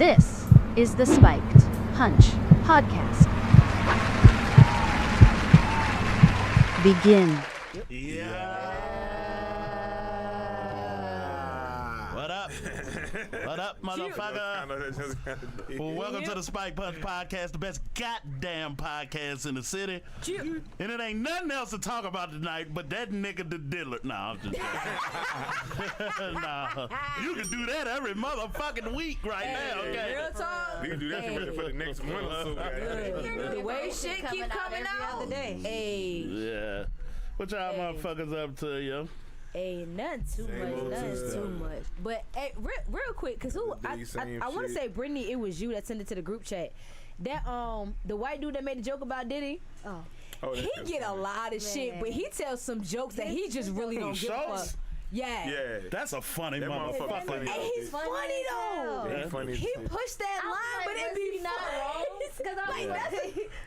This is the Spiked Hunch Podcast. Begin. What up, motherfucker? Well, welcome to the Spike Punch Podcast, the best goddamn podcast in the city. And it ain't nothing else to talk about tonight but that nigga the diddler. Nah, I'm just kidding. Nah, you can do that every motherfucking week right now, okay? Real talk. We can do that for the next one or so. The way shit keep coming out. Other day. Hey. Yeah. What y'all motherfuckers up to, yo? Hey, nothing too much. But hey, real quick, cause I want to say, Brittany, it was you that sent it to the group chat. That the white dude that made the joke about Diddy. Oh, he get a lot of shit, but he tells some jokes that he just really don't give a fuck. Yeah. That's a funny motherfucker. And he's funny though. Yeah. Funny He pushed that line, but it be not wrong. Because I'm like,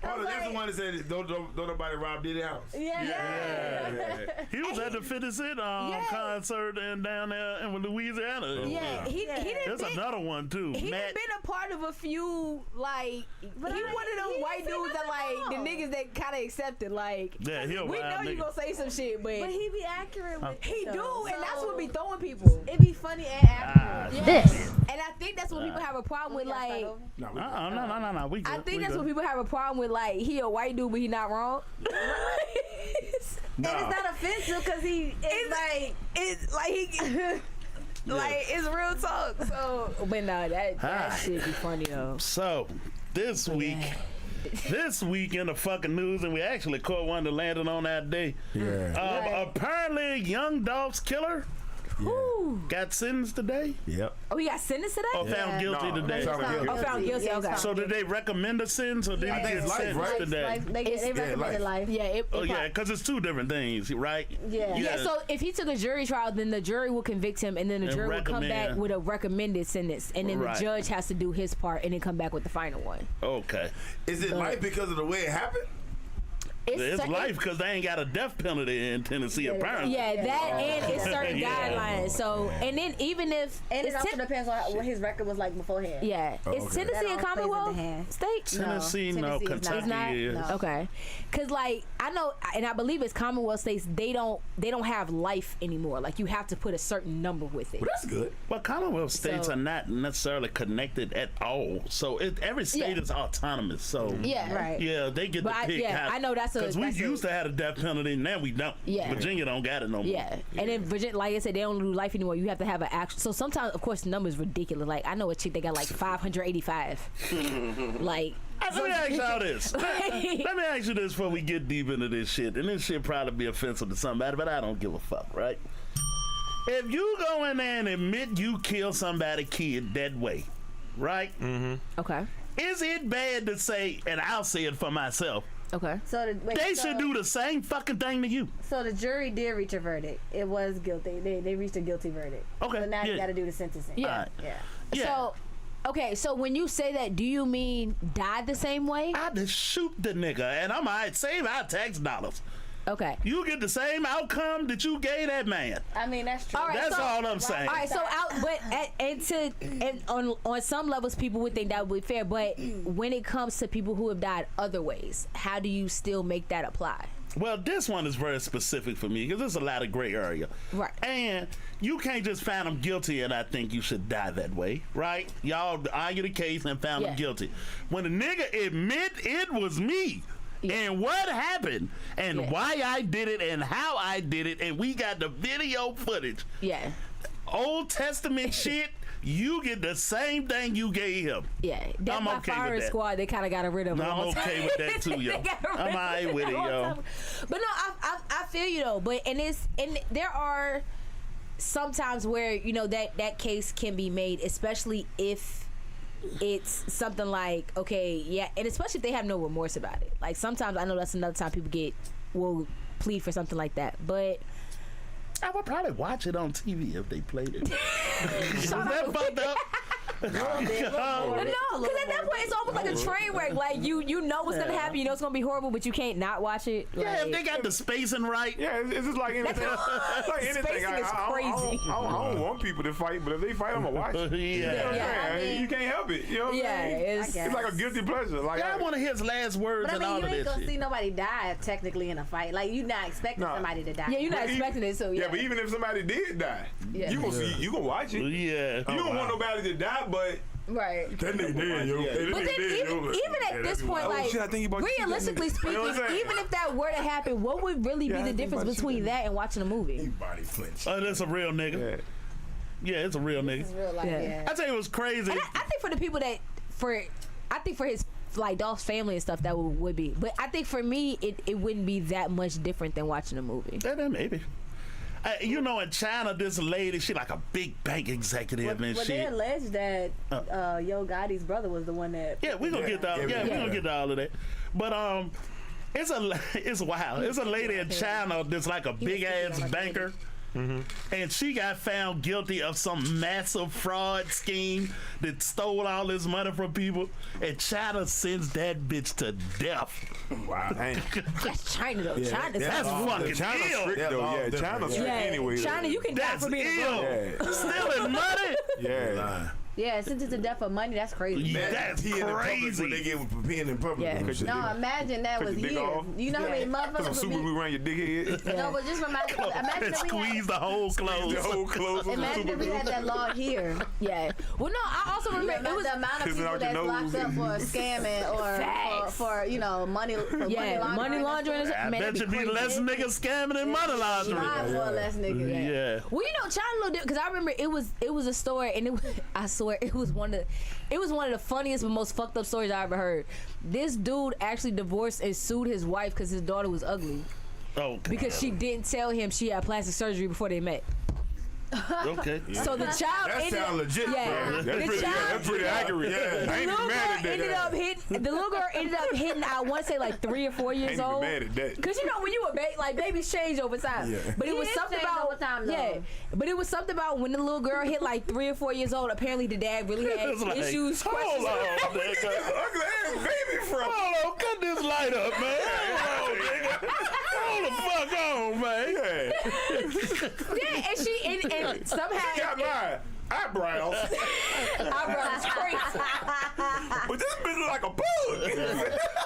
that's the one that said, don't nobody rob Diddy's house. Yeah. He was at the 50 Cent concert and down there in Louisiana. Yeah, he didn't. There's another one too. He done been a part of a few, like, but he one of them white dudes that, like, the niggas that kind of accepted, like, yeah, we know you gonna say some shit, but he be accurate with he it, do, though. and that's what be throwing people. It be funny and accurate. This. And I think that's what people have a problem with, like, No. We good. I think that's what people have a problem with, like, he a white dude, but he not wrong. And it's not offensive because it's real talk. So, but no, that shit be funny though. So this week in the fucking news, and we actually caught one that landed on that day. Apparently, Young Dolph's killer got sentenced today. Yep. Oh, he got sentenced today? Or found guilty today. Found guilty. Okay. So did they recommend a sentence, or did he get sentenced today? They recommended life. Yeah. Because it's two different things, right? Yeah. So if he took a jury trial, then the jury will convict him, and then the jury will come back with a recommended sentence, and then the judge has to do his part, and then come back with the final one. Okay. Is it life because of the way it happened? It's life because they ain't got a death penalty in Tennessee, apparently. Yeah, that and it's certain guidelines. So, and then even if and it also depends on what his record was like beforehand. Yeah, is Tennessee a Commonwealth state? Tennessee, no. Kentucky is. No. Okay, because like I know, and I believe it's Commonwealth states. They don't have life anymore. Like you have to put a certain number with it. Well, that's good. But Commonwealth states are not necessarily connected at all. So every state is autonomous. So yeah, they get to pick. I know that's because we used to have a death penalty, now we don't. Yeah. Virginia don't got it no more. Yeah, and then Virginia, like I said, they don't do life anymore. You have to have an actual. So sometimes, of course, the number is ridiculous. Like I know a chick that got like 585. Like. Let me ask y'all this. Let me ask you this before we get deep into this shit. And this shit probably be offensive to somebody, but I don't give a fuck, right? If you go in there and admit you killed somebody's kid that way, right? Mm-hmm. Okay. Is it bad to say, and I'll say it for myself, okay. So they should do the same fucking thing to you. So the jury did reach a verdict. It was guilty. They reached a guilty verdict. Okay. So now you got to do the sentencing. Yeah. So, okay. So when you say that, do you mean die the same way? I just shoot the nigga, and I'm alright. Save our tax dollars. Okay. You get the same outcome that you gave that man. I mean, that's true. All right, that's all I'm saying. All right, so on some levels, people would think that would be fair, but when it comes to people who have died other ways, how do you still make that apply? Well, this one is very specific for me because there's a lot of gray area. Right. And you can't just find him guilty and I think you should die that way, right? Y'all argue the case and found him guilty. When a nigga admit it was me, and what happened, and why I did it, and how I did it, and we got the video footage. Yeah. Old Testament shit, you get the same thing you gave him. Yeah. That's my firing squad, they kind of got rid of him. I'm okay with that too, yo. I'm all right with it, yo. But no, I feel you though. But and there are sometimes where, you know, that case can be made, especially if it's something like, okay, yeah, and especially if they have no remorse about it. Like sometimes I know that's another time people will plead for something like that, but I would probably watch it on TV if they played it. Is that fucked up? No, because at that point it's almost like a train wreck. Like you know what's gonna happen. You know it's gonna be horrible, but you can't not watch it. Yeah, if they got the spacing right. Yeah, it's just like anything. Like anything. Spacing is crazy. I don't want people to fight, but if they fight, I'm gonna watch it. You know what I'm saying? You can't help it. You know what I'm saying? It's like a guilty pleasure. Like I want to hear his last words But and I all mean, of you ain't that gonna shit. see nobody die technically in a fight. Like you're not expecting somebody to die. Yeah, you're not expecting it, so Yeah, but even if somebody did die, you gonna see, you gonna watch it. Yeah. You don't want nobody to die, but right. that nigga dead, yo. That But nigga then dead, yo. even at this point, like shit, I think you about to shoot that realistically nigga. speaking, You know what I'm saying? even if that were to happen, what would really be I the think difference about to shoot between that that and watching a movie? Body flinch. Oh, that's a real nigga. Yeah, it's a real nigga. It's real life. Yeah. Yeah. I tell you what's crazy. And I think for the people that I think for his like Dolph's family and stuff that would be, but I think for me it wouldn't be that much different than watching a movie. Yeah, maybe. You know, in China, this lady, she like a big bank executive and Well, they shit. allege that Yo Gotti's brother was the one that. Yeah, we gonna get to we gonna get to all of that. But it's wild. It's a lady in China that's like a big ass banker. And she got found guilty of some massive fraud scheme that stole all this money from people. And China sends that bitch to death. Wow. That's China though. China's That's fucking China's ill. strict though. Yeah, China's strict anyway. China, you can die That's for being a ill. girl. Stealing money. Yeah. Yeah, sentenced to death for money. That's crazy. That's He in the public crazy. when they get with peeing in public. Yeah. and shit. No, imagine that Cut was your dick here. off. You know how many Put some motherfuckers would super be. glue around your dick head. No, but just imagine that we Squeeze had. the whole clothes. The whole clothes. Imagine if we had that law here. Yeah. Well, no, I also remember it was The amount of Kissing people out your that's locked nose. up for scamming or Facts. for money. For money laundering. I Man, bet that'd you be be less crazy. niggas scamming than money laundering. Less niggas. Yeah. Well, you know, China a little different because I remember it was a story, and I swear it was one of the funniest but most fucked up stories I ever heard. This dude actually divorced and sued his wife because his daughter was ugly Oh, because she didn't tell him she had plastic surgery before they met. okay. So the child That ended sound legit. Yeah. bro. The That's pretty accurate. Yeah. I ain't even mad at that. The little girl ended up hitting. I want to say like 3 or 4 I ain't years even old. mad at that. Cause you know when you a baby, like babies change over time. Yeah. But it was Kids something change about over time, though. yeah. But it was something about when the little girl hit like 3 or 4 years old. Apparently the dad really had It's like, issues. hold on, Where you get nigga. this ugly ass baby from? Hold on, cut this light up, man. Hold on, nigga. Hold the fuck on, man. Yeah. Yeah, and she and somehow She got my eyebrows, eyebrows crazy. but this bitch look like a bug.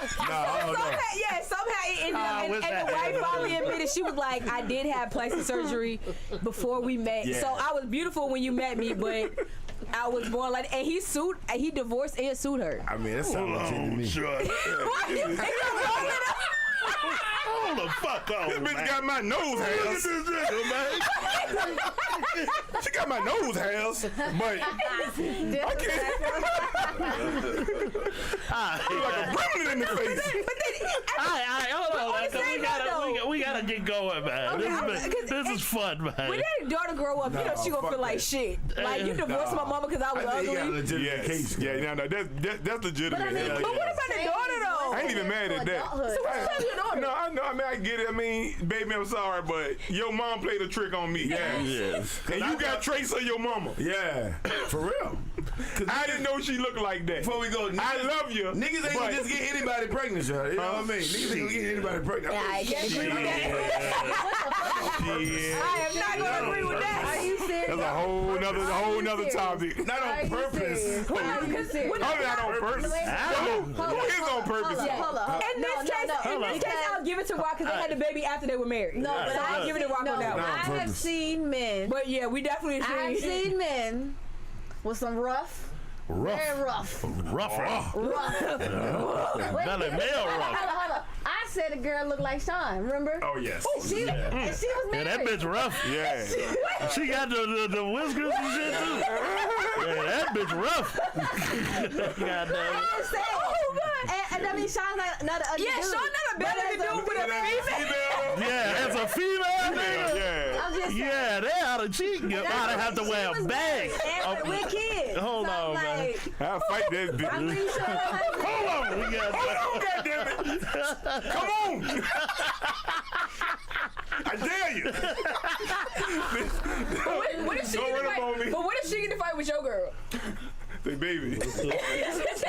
Somehow it ended up, what's and the that? wife finally admitted she was like, I did have plastic surgery before we met, Yeah. so I was beautiful when you met me, but I was born like, and he divorced and sued her. I mean, that sounds legit to me. Sure. Why you think I'm rolling up? Hold the fuck on, This bitch man. got my nose hairs. Look at this nigga, man. She got my nose hairs, but I can't. Look like a gremlin in the face. All right, hold on. But man, 'cause we gotta get going, man. Okay, This is fun, man. When that daughter grow up, you know she gonna fuck feel like that. shit. Like you divorced my mama because I was I think he got a ugly. legitimate case. Yeah, no, that's legitimate. I mean, Yeah, But what yeah. about the daughter though? I ain't even mad at that. Adulthood. So what's up with your daughter? No, I know. I mean, I get it. I mean, baby, I'm sorry, but your mom played a trick on me. Yeah. Yes. And you got trace of your mama. Yeah, for real. I didn't know she looked like that. Before we go, I love you. niggas ain't but- gonna just get anybody pregnant, y'all. You know what I mean? Niggas ain't gonna get anybody pregnant. Yeah, I can't agree with that. Yeah. I am not gonna agree with that. Are you serious? That's a whole nother topic. Not Are on you purpose. serious? Are you serious? I'm not on purpose. Who is on purpose? Hold up. In this case, I'll give it to Rock because they had the baby after they were married. No, but so I'll give it to Rock on that one. I have purpose. seen men. But yeah, we definitely I've seen. seen men with some rough, very rough. Rough. Wait, Not like male rough. hold up. I said the girl looked like Sean, remember? Oh, yes. She was Yeah, married. that bitch rough. Yeah. She got the whiskers and shit too. Yeah, that bitch rough. Goddamn. I said, and I mean, Sean's not an ugly Yeah, dude. Sean not a better dude with a female. Yeah, as a female nigga. Yeah. I'm just saying. Yeah, they ought to cheat. You ought to have to She wear was a bag. married and with kids. Hold So on, I'm man. like, I'll fight that bitch. I'm pretty sure her husband. Hold on, we got Hold on, goddammit. Come on. I dare you. What if she Don't get run to up on fight? me. But what if she get to fight with your girl? Hey, baby.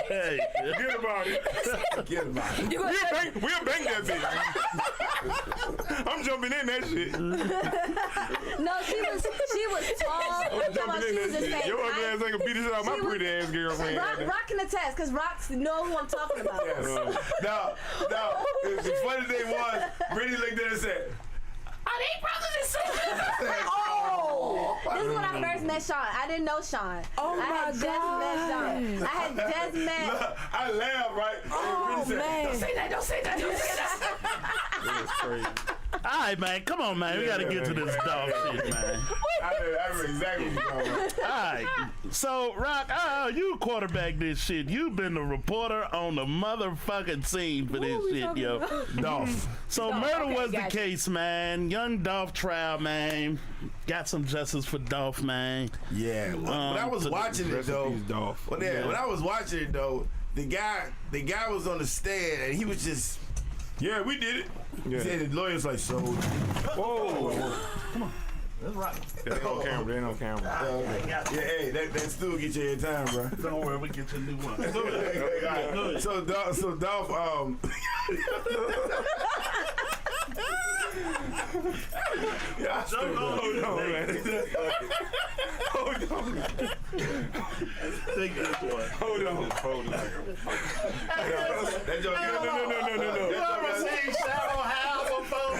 Hey. Forget about it. Forget about it. We'll bank that bitch. I'm jumping in that shit. No, she was tall. I'm jumping in that shit. Your ugly ass ain't gonna beat the shit out of my pretty ass girlfriend. Rock can attest, because Rock know who I'm talking about. Now, the funny thing was, Brittany looked at it and said, Are they brothers and sisters? This is when I first met Sean. I didn't know Sean. Oh my God. I had just met. Look, I laughed, right? Oh, man. Don't say that. That's crazy. All right, man. Come on, man. We got to get to this dog shit, man. I remember exactly what you're talking about. All right. So, Rock, you quarterback this shit. You've been the reporter on the motherfucking scene for this shit, yo. Dolph. So, murder was the case, man. Young Dolph trial, man. Got some justice for Dolph, man. Yeah. When I was watching it, though. When I was watching it, though, the guy was on the stand and he was just. Yeah, we did it. He said the lawyer's like, so. Whoa. Come on. That's right. They ain't on camera. Yeah, hey, that still get you every time, bro. Don't worry, we get you a new one. So Dolph, yeah, Hold on, man. Take this one. Hold on. That joke, You ever seen Shallow Hal before?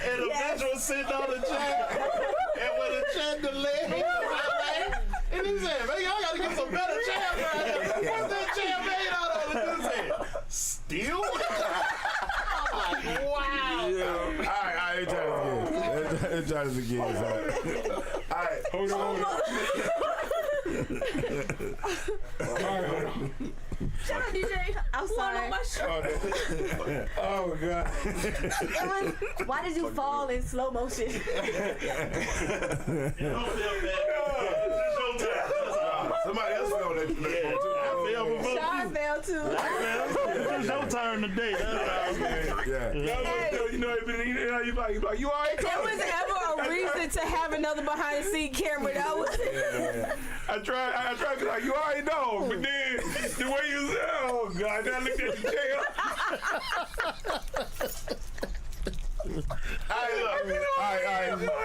And the bitch was sitting on the chair, and when the chair the leg, and he said, "Man, y'all gotta get some better chairs right here. What's that chair made out of?" And he said, "Steel." I'm like, wow. All right, let's try this again. All right, Hold on. Shut up, DJ. I'm sorry. oh God. Why did you fall in slow motion? Don't feel bad. It's your time. Somebody else fell on that too. I feel before Sean fell too. It's your turn today. That's all. Yeah. You know, you like, you all right? There was ever a reason to have another behind the scene camera. That was I tried to be like, you already know, but then the way you said, oh God, then I looked at the chair. All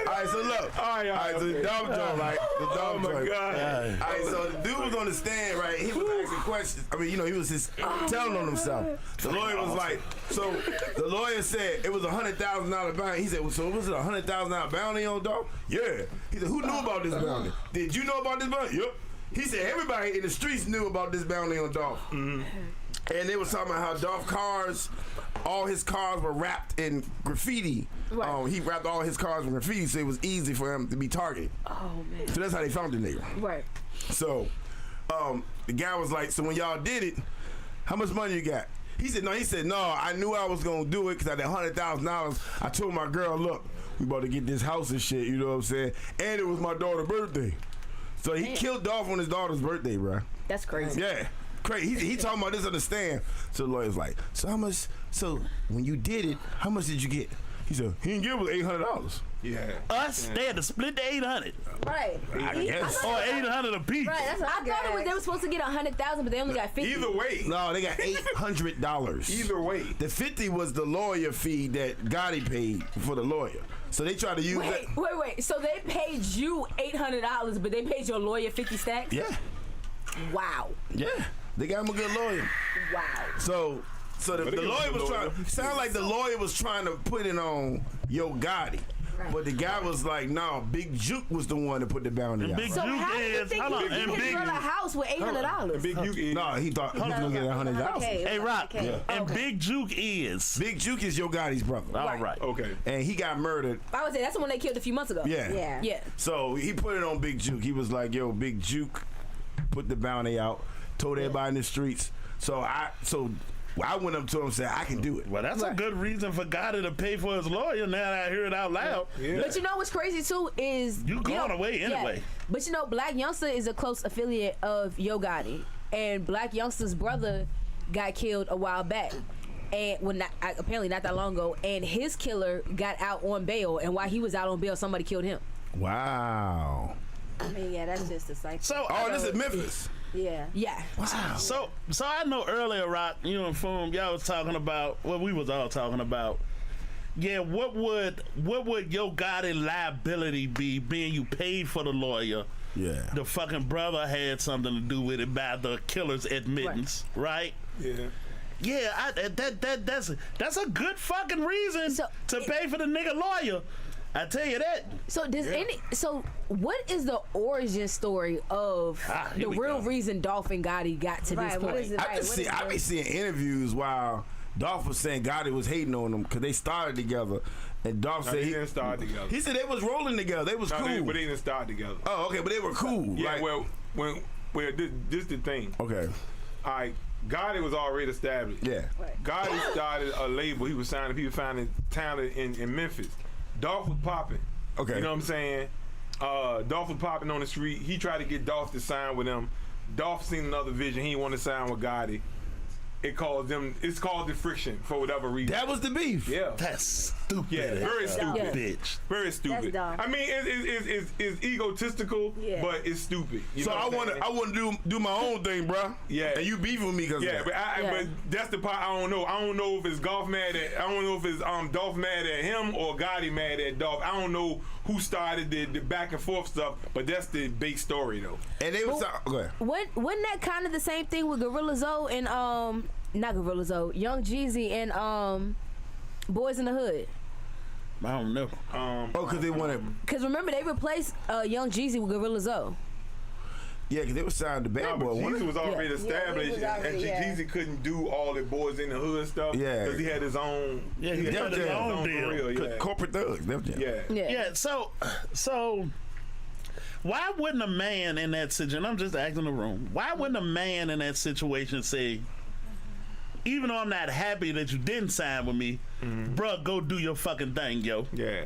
right, so look. All right, so the dog joint, right? The dog joint. Oh my God. All right, so the dude was on the stand, right? He was asking questions. I mean, he was just telling on himself. The lawyer was like, so the lawyer said it was $100,000 bounty. He said, well, so was it $100,000 bounty on Dolph? Yeah. He said, who knew about this bounty? Did you know about this bounty? Yep. He said, everybody in the streets knew about this bounty on Dolph. Mm-hmm. And they was talking about how Dolph cars, all his cars were wrapped in graffiti. Right. He wrapped all his cars in graffiti, so it was easy for him to be targeted. Oh, man. So that's how they found the nigga. Right. So the guy was like, so when y'all did it, how much money you got? He said, no, I knew I was going to do it because I had $100,000. I told my girl, look, we about to get this house and shit, you know what I'm saying? And it was my daughter's birthday. So he killed Dolph on his daughter's birthday, bro. That's crazy. Yeah. Crazy. He talking about this on the stand. So the lawyer's like, so how much, so when you did it, how much did you get? He said, he didn't give us $800. Yeah. Us, they had to split the 800. Right. I guess. Or 800 apiece. Right, that's what I thought they were supposed to get 100,000, but they only got 50. Either way. No, they got $800. Either way. The 50 was the lawyer fee that Gotti paid for the lawyer. So they tried to use that. Wait. So they paid you $800, but they paid your lawyer 50 stacks? Yeah. Wow. Yeah. They got him a good lawyer. Wow. So the lawyer was trying. Sound like the lawyer was trying to put it on Yo Gotti. Right. But the guy was like, no, Big Juke was the one that put the bounty out. Big So Juke how do you is, think hold on, he could and get Big a house with $800? Big Juke is. No, he thought he was going to get $100,000. Okay. Hey, Rock, Okay. and Big Juke is. Big Juke is Yo Gotti's brother. All right. Okay. And he got murdered. I would say that's the one they killed a few months ago. Yeah. Yeah. So he put it on Big Juke. He was like, yo, Big Juke put the bounty out, told everybody in the streets. So I went up to him and said, I can do it. Well, that's a good reason for Gotti to pay for his lawyer now that I hear it out loud. Yeah. But you know what's crazy too is You going away anyway. Yeah, but you know, Black Youngster is a close affiliate of Yo Gotti, and Black Youngster's brother got killed a while back, and apparently not that long ago, and his killer got out on bail, and while he was out on bail, somebody killed him. Wow. I mean, yeah, that's just a cycle. So, Oh, this is Memphis. Yeah. Yeah. Wow. So I know earlier, Rock, you and Foom, y'all was talking about what we was all talking about. Yeah, what would your godly liability be, being you paid for the lawyer? Yeah. The fucking brother had something to do with it by the killer's admittance, right? Yeah. Yeah, that's a good fucking reason to pay for the nigga lawyer. I tell you that. So so what is the origin story of the real reason Dolph and Gotti got to this point? What is it? I be seeing interviews while Dolph was saying Gotti was hating on them because they started together, and Dolph said he didn't start together. He said they was rolling together. They was cool. But they didn't start together. Oh, okay, but they were cool. Yeah, like, this the thing. Okay. All right, Gotti was already established. Yeah. Gotti started a label. He was signing people, finding talent in Memphis. Dolph was popping. Okay. You know what I'm saying? Dolph was popping on the street. He tried to get Dolph to sign with him. Dolph seen another vision. He didn't want to sign with Gotti. It's caused the friction for whatever reason. That was the beef. Yeah. That's stupid. Yeah, very stupid. Bitch. Very stupid. That's dumb. I mean, it's egotistical, but it's stupid. You So know I want to do my own thing, bro. Yeah. And you beefing with me because yeah, but that's the part I don't know. I don't know if it's Dolph mad at him or Gotti mad at Dolph. I don't know who started the back and forth stuff, but that's the big story though. And they was go ahead. Wasn't that kind of the same thing with Gorilla Zoe and not Gorilla Zoe, Young Jeezy and Boys in the Hood? I don't know. Because they wanted. Because remember they replaced Young Jeezy with Gorilla Zoe. Yeah, because they were signed to Bad Boy. Jeezy was already Yeah, established, he was already, and Jeezy couldn't do all the Boys in the Hood stuff. Yeah. Because he had his own. Yeah, he had his own deal. Real, yeah. Corporate thugs. Yeah. Yeah. So why wouldn't a man in that situation? I'm just asking the room. Why wouldn't a man in that situation say, even though I'm not happy that you didn't sign with me, bruh, go do your fucking thing, yo. Yeah.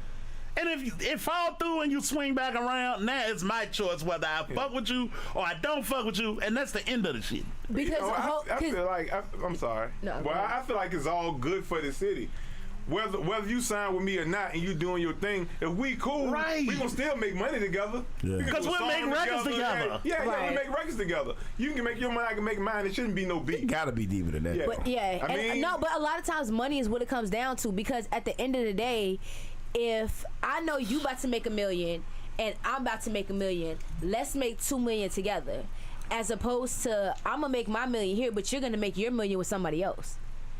And if it fall through and you swing back around, now it's my choice whether I fuck with you or I don't fuck with you, and that's the end of the shit. Because I feel like I'm sorry. No, well, I feel like it's all good for the city. Whether you sign with me or not, and you doing your thing, if we cool, Right. we gonna still make money together. Yeah. Because we'll make records together. Yeah, Right. we make records together. You can make your money, I can make mine. It shouldn't be no beef. It gotta be deeper than that. Yeah. But yeah, I mean, no, but a lot of times money is what it comes down to, because at the end of the day, if I know you about to make $1 million and I'm about to make $1 million, let's make $2 million together, as opposed to I'm gonna make my $1 million here, but you're gonna make your $1 million with somebody else.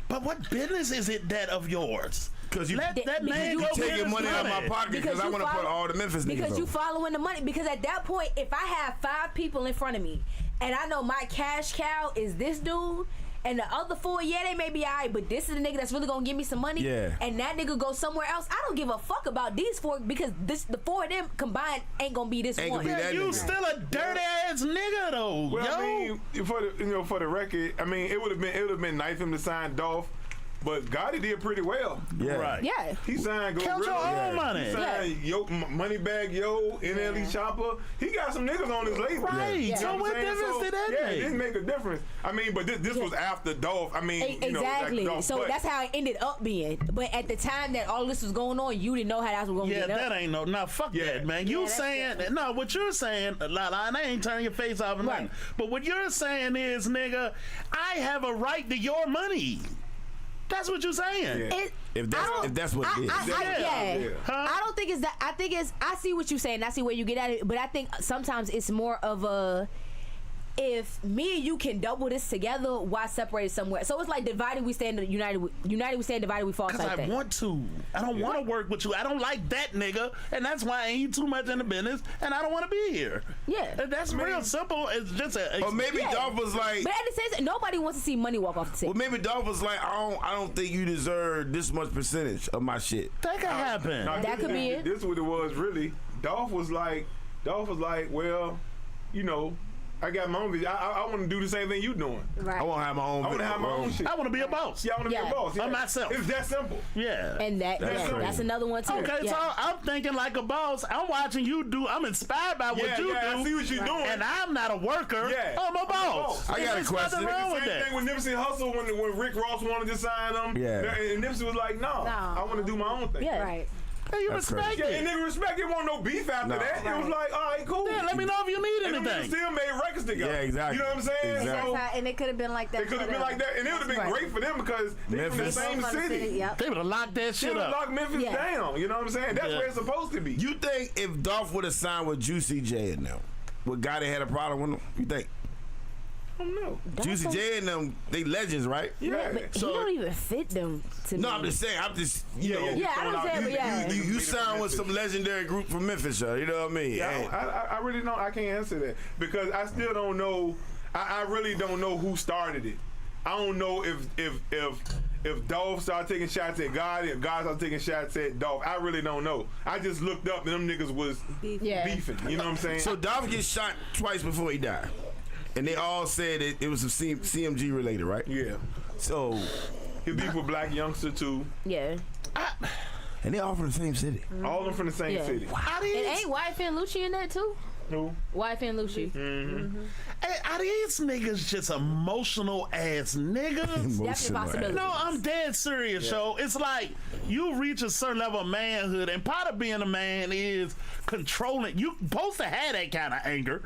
But what business is it that of yours? Because you Let that man you go get taking his money out of my pocket because I you want to put follow- all the Memphis niggas Because on. you following the money. Because at that point, if I have 5 people in front of me and I know my cash cow is this dude, and the other 4, yeah, they may be alright, but this is the nigga that's really gonna give me some money. Yeah. And that nigga goes somewhere else. I don't give a fuck about these 4 because the 4 of them combined ain't gonna be this Ain't one. gonna be that You nigga. still a dirty ass nigga though, Well, yo. I mean, for the record, I mean, it would have been nice for him to sign Dolph, but Gotti did pretty well. Yeah. Right. Yeah. He signed Count your Gorilla. own money. He signed Moneybag Yo, NLE Chopper. He got some niggas on his label. Right. Yeah. So what difference did that Yeah, make? it didn't make a difference. I mean, but this was after Dolph. I mean, you know, Exactly. like Dolph, So but- that's how it ended up being. But at the time that all this was going on, you didn't know how that was gonna Yeah, get up. that ain't no fuck Yeah. that, man. You Yeah, that's saying no, what you're saying, Lala, and I ain't turning your face off or nothing. Right. But what you're saying is, nigga, I have a right to your money. That's what you're saying. Yeah. If that's what it is. Yeah. Huh? I don't think it's that. I think it's. I see what you're saying. I see where you get at it. But I think sometimes it's more of a. If me and you can double this together, why separate it somewhere? So it's like divided we stand, united we stand, divided we fall. Because Type I thing. want to. I don't want to work with you. I don't like that nigga, and that's why I ain't too much in the business, and I don't want to be here. Yeah. And that's real simple. It's just a. Or maybe Yeah. Dolph was like, But at the same time, nobody wants to see money walk off the well, table. maybe Dolph was like, I don't think you deserve this much percentage of my shit. that could happen. Now, That could be it. This is what it was really. Dolph was like, well, you know, I got my own vision. I want to do the same thing you doing. Right. I want to have my own. I want to have my own shit. I want to be a boss. Yeah, I want to be Yeah. a boss. Yeah. Of myself. It's that simple. Yeah. And that's another one too. Okay, Yeah. so I'm thinking like a boss. I'm watching you do. I'm inspired by what you do. I see what you're doing. And I'm not a worker. Yeah. I'm a boss. I got a There's question. nothing wrong with Same that. thing with Nipsey Hussle when Rick Ross wanted to sign him. Yeah. And Nipsey was like, no, I want to do my own thing. Yeah. Right. Hey, you That's respect Yeah, it. and nigga respect it. Wasn't no beef after No. that. It was like, all right, cool. Yeah, let me know if you need And them niggas anything. still made records together. Yeah, exactly. You know what I'm saying? Exactly. So And it could have been like that. it could have been like that, and it would have been Right. great for them because they from the Memphis. same city. Yep. They would have locked that They shit would have up. locked Memphis Yeah. down. You know what I'm saying? That's Yeah. where it's supposed to be. You think if Dolph would have signed with Juicy J and them, would Gotti had a problem with him? You think? I don't know. Juicy J and them, they legends, right? Yeah. But So- he don't even fit them to No, me. I'm just saying. I'm just, you know. Yeah, I understand, but yeah. You signed with some legendary group from Memphis, you know what I mean? Yeah, And- I really don't. I can't answer that because I still don't know. I really don't know who started it. I don't know if Dolph started taking shots at God, if God started taking shots at Dolph. I really don't know. I just looked up and them niggas was Yeah. beefing. You know what I'm saying? So Dolph gets shot twice before he died. And they all said it was some CMG related, right? yeah, So, he beef with Black Youngster too. Yeah. and they all from the same city. All of them from the same Yeah. city. How And these, ain't Wife and Lucci in that too? Who? Wife and Lucci. are these niggas just emotional ass niggas? That's a possibility. No, I'm dead serious, yo. It's like you reach a certain level of manhood, and part of being a man is controlling. You supposed to have that kind of anger,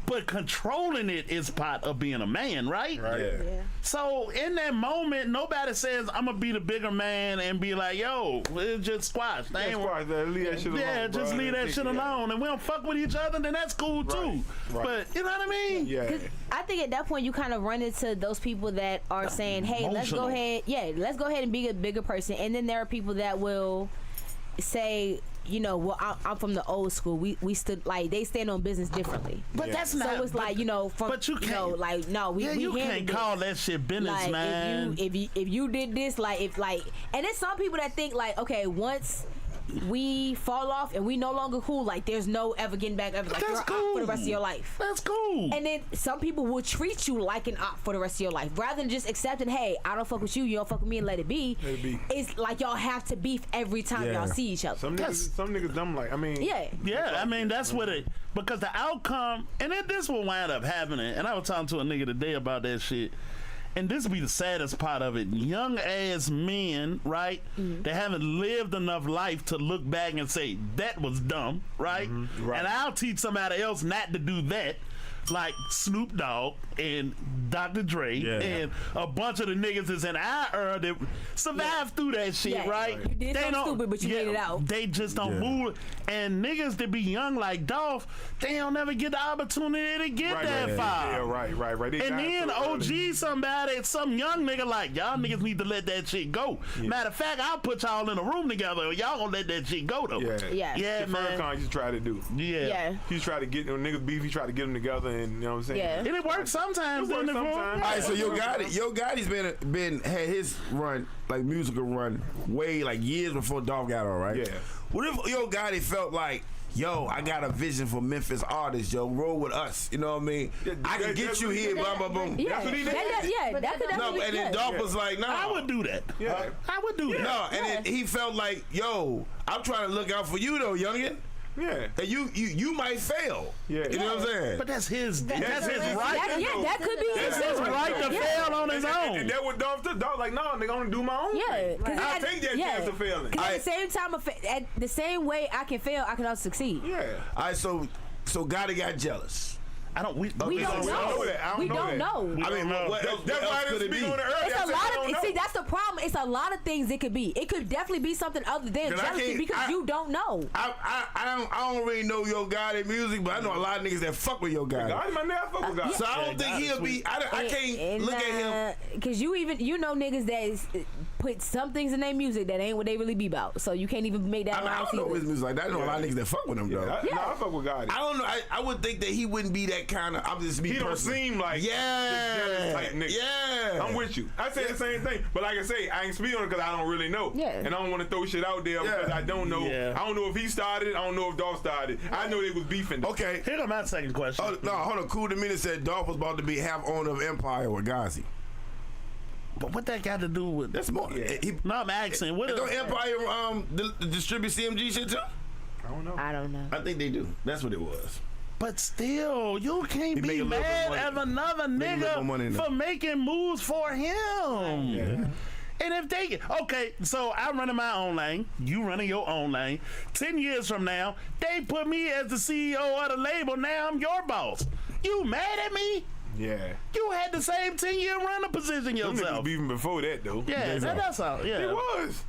but controlling it is part of being a man, right? Yeah. So in that moment, nobody says I'm gonna be the bigger man and be like, "Yo, it's just squash." They ain't- Leave that shit alone. yeah, just bro. leave that shit alone, and we don't fuck with each other. Then that's cool too. right. But you know what I mean? Yeah. 'Cause I think at that point you kind of run into those people that are saying, "Hey, let's go Emotional. let's go ahead and be a bigger person." And then there are people that will say, you know, well, I'm from the old school. We stood like they stand on business differently. But that's not. So it's like, you know, from but you you know, can't- like no, we Yeah, you handled can't it. call that shit business, Like man. if you did this, like if like, and there's some people that think like, okay, once we fall off and we no longer cool, like there's no ever getting back ever, like That's you're an op cool. for the rest of your life. That's cool. And then some people will treat you like an op for the rest of your life, rather than just accepting, hey, I don't fuck with you, you don't fuck with me, and let it be. Let it be. It's like y'all have to beef every time Yeah. y'all see each other. Some niggas dumb like. I mean. Yeah. Yeah, I mean that's what it, because the outcome, and then this will wind up happening. And I was talking to a nigga today about that shit. And this will be the saddest part of it. Young ass men, right? They haven't lived enough life to look back and say that was dumb, right? Right. And I'll teach somebody else not to do that. Like Snoop Dogg and Dr. Dre and a bunch of the niggas that's in our era that survived through that shit, Yeah. right? You did something don't- stupid, but you made it out. They just don't Yeah. move. And niggas that be young like Dolph, they don't never get the opportunity to get that far. Yeah, right. They And died then so early. OG somebody, some young nigga like, y'all niggas need to let that shit go. Matter of fact, I'll put y'all in a room together. Y'all gonna let that shit go though. Yeah. Yeah. Yeah, The man. Farrakhan used to try to do. Yeah. Yeah. He used to try to get them niggas beef. He tried to get them together, and you know what I'm saying. Yeah. And it works sometimes. It works doesn't it, bro? sometimes. All right, so Yo Gotti's been had his run, like musical run, way like years before Dolph got on, right? Yeah. What if Yo Gotti felt like, yo, I got a vision for Memphis artists, yo, roll with us, you know what I mean? Yeah, I can get that's you what he here, did. blah blah boom. Yeah, That's what he did. that could No, definitely. and then Dolph was like, no, I would do that. Yeah. I would do that. no, and then he felt like, yo, I'm trying to look out for you though, youngin. Yeah. And you might fail. Yeah. You know what I'm saying? But that's his right. that could be That's his his right to fail on his own. And that what Dolph took. Dolph like, no, they gonna do my own Yeah, thing. 'cause I'll at- take that yeah. chance of failing. 'Cause at the same time, at the same way I can fail, I can also succeed. Yeah. All right, so Gotti got jealous. I don't. We We don't don't know. that. I don't We know don't that. know. I mean, what else, That's what why I else could didn't it speak be? on it earlier. It's I a said, I lot don't of see. know. That's the problem. It's a lot of things it could be. It could definitely be something other than 'Cause I jealousy can't- because you don't know. I don't really know Yo Gotti music, but I know a lot of niggas that fuck with Yo Gotti. God, my nigga, I fuck with God. So I don't Yeah, think God is he'll be. sweet. I can't look at him. Because you know niggas that put some things in their music that ain't what they really be about. So you can't even make that I alliance don't know either. his music like that. I know a lot of niggas that fuck with him though. No, I fuck with God. I don't know. I would think that he wouldn't be that kind of. I'm just me He don't personally. seem like the jealous type nigga. Yeah. I'm with you. I say the same thing, but like I say, I ain't speak on it because I don't really know. Yeah. And I don't want to throw shit out there because I don't know. Yeah. I don't know if he started it. I don't know if Dolph started it. I know they was beefing. Okay. Here go my second question. Oh, no, hold on. Cool to me that said Dolph was about to be half owner of Empire with Ghazi. But what that got to do with? That's more. No, I'm asking. What? Don't Empire distribute CMG shit too? I don't know. I don't know. I think they do. That's what it was. But still, you can't He make be a little bit mad more at money. another Make a little more money nigga than for making moves for him. And if they okay, so I'm running my own lane, you running your own lane. 10 years from now, they put me as the CEO of the label. Now I'm your boss. You mad at me? Yeah. You had the same 10-year runner position Them niggas yourself. beefing before that though. Yeah, that's all. Yeah, It was.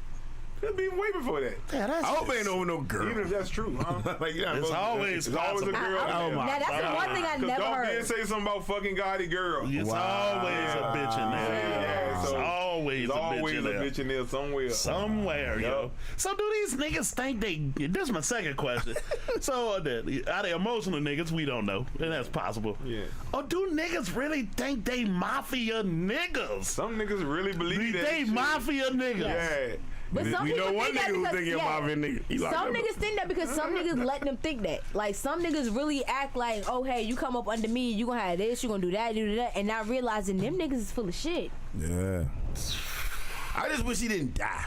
It beefing way before that. Yeah, that's I hope ain't over no girl. Even if that's true, huh? Like, you're not It's supposed to- always It's always a possible. girl. Oh my Now that's the God. one thing I Cause never Dolph did heard. say something about fucking Gotti girl. It's always a bitch in there. Yeah, It's so always There's a bitch always in a there. bitch in there somewhere. Somewhere, yo. Yup. So do these niggas think they? This is my second question. So are they emotional niggas? We don't know, and that's possible. Yeah. Or do niggas really think they mafia niggas? Some niggas really believe that. They shit. mafia niggas. Yeah. But some We know people one think that nigga who because think he a mafia nigga. He locked some up. niggas think that because some niggas let them think that. Like some niggas really act like, oh hey, you come up under me, you gonna have this, you gonna do that, and not realizing them niggas is full of shit. Yeah. I just wish he didn't die.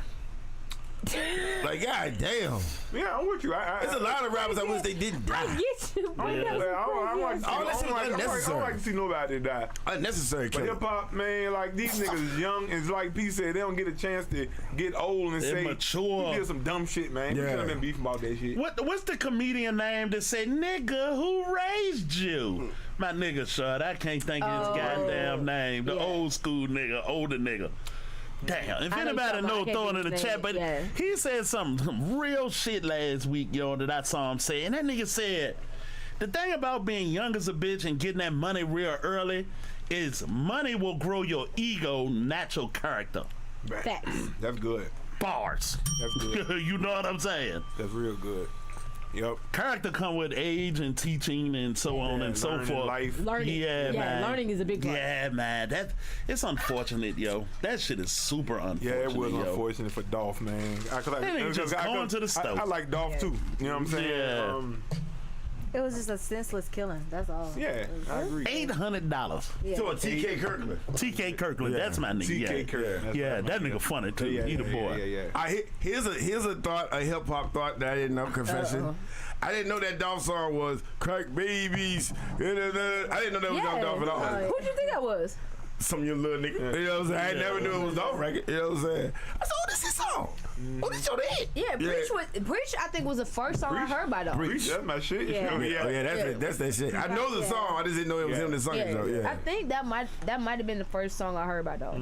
Like, god damn. Yeah, I'm with you. There's a lot of rappers I wish they didn't I die. get you, but I that's don't like to see, All that shit was I don't unnecessary. like to see nobody die. Unnecessary But killing. hip hop, man, like these niggas is young, and like P said, they don't get a chance to get old and They're say, mature. "You did some dumb shit, man." You Yeah. should have been beefing about that shit. What's the comedian name that said, "Nigga, who raised you"? My nigga, shut. I can't think of his goddamn name. The Yeah. old school nigga, older nigga. Damn. If I know anybody something, I know, can't throw it think in the of his chat. name, But yeah. he said some real shit last week, yo, that I saw him say. And that nigga said, the thing about being young as a bitch and getting that money real early is money will grow your ego, natural character. facts. That's good. Bars. That's good. You know what I'm saying? That's real good. Yep. Character come with age and teaching and so on and so learning forth. life. Learning, Yeah, man. learning is a big part. Yeah, man. It's unfortunate, yo. That shit is super unfortunate. Yeah, it was yo. unfortunate for Dolph, man. They ain't just going to the stove. I like Dolph too. You know what I'm saying? Yeah. It was just a senseless killing. That's all. Yeah, I agree. $800. Yeah. To a TK Kirkland. TK Kirkland, that's my nigga. TK Yeah, Kirkland. yeah, that nigga funny too. Yeah, He the yeah, boy. Yeah. Here's a thought, a hip hop thought that I didn't know. Confession. I didn't know that Dolph song was "Crack Babies." I didn't know that was Young Dolph at all. Who'd you think that was? Some young little nigga. You know what I'm saying? I never knew it was Dolph record. You know what I'm saying? I said, "Oh, this is his song. Oh, this your hit." Yeah, Preach. I think was the first song I heard by Dolph. Preach, that's my shit. Yeah. Oh yeah, that's that shit. I know the song. I just didn't know it was him that sung it. So, I think that might have been the first song I heard by Dolph.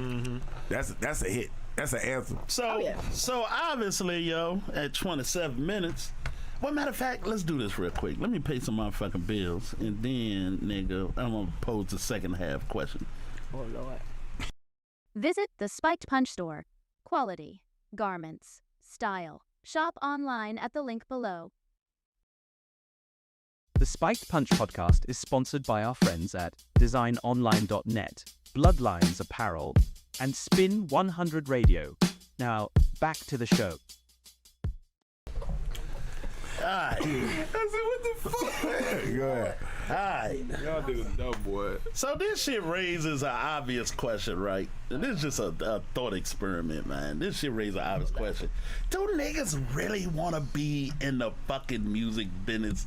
that's a hit. That's an anthem. So, so obviously, yo, at 27 minutes. Well, matter of fact, let's do this real quick. Let me pay some motherfucking bills, and then, nigga, I'm gonna pose the second half question. Oh Lord. Visit the Spiked Punch store. Quality, garments, style. Shop online at the link below. The Spiked Punch podcast is sponsored by our friends at designonline.net, Bloodlines Apparel, and Spin 100 Radio. Now, back to the show. Alright, What the fuck, man? Go ahead. alright. Y'all did a dub, boy. So this shit raises an obvious question, right? And this is just a thought experiment, man. This shit raises an obvious question. Do niggas really want to be in the fucking music business?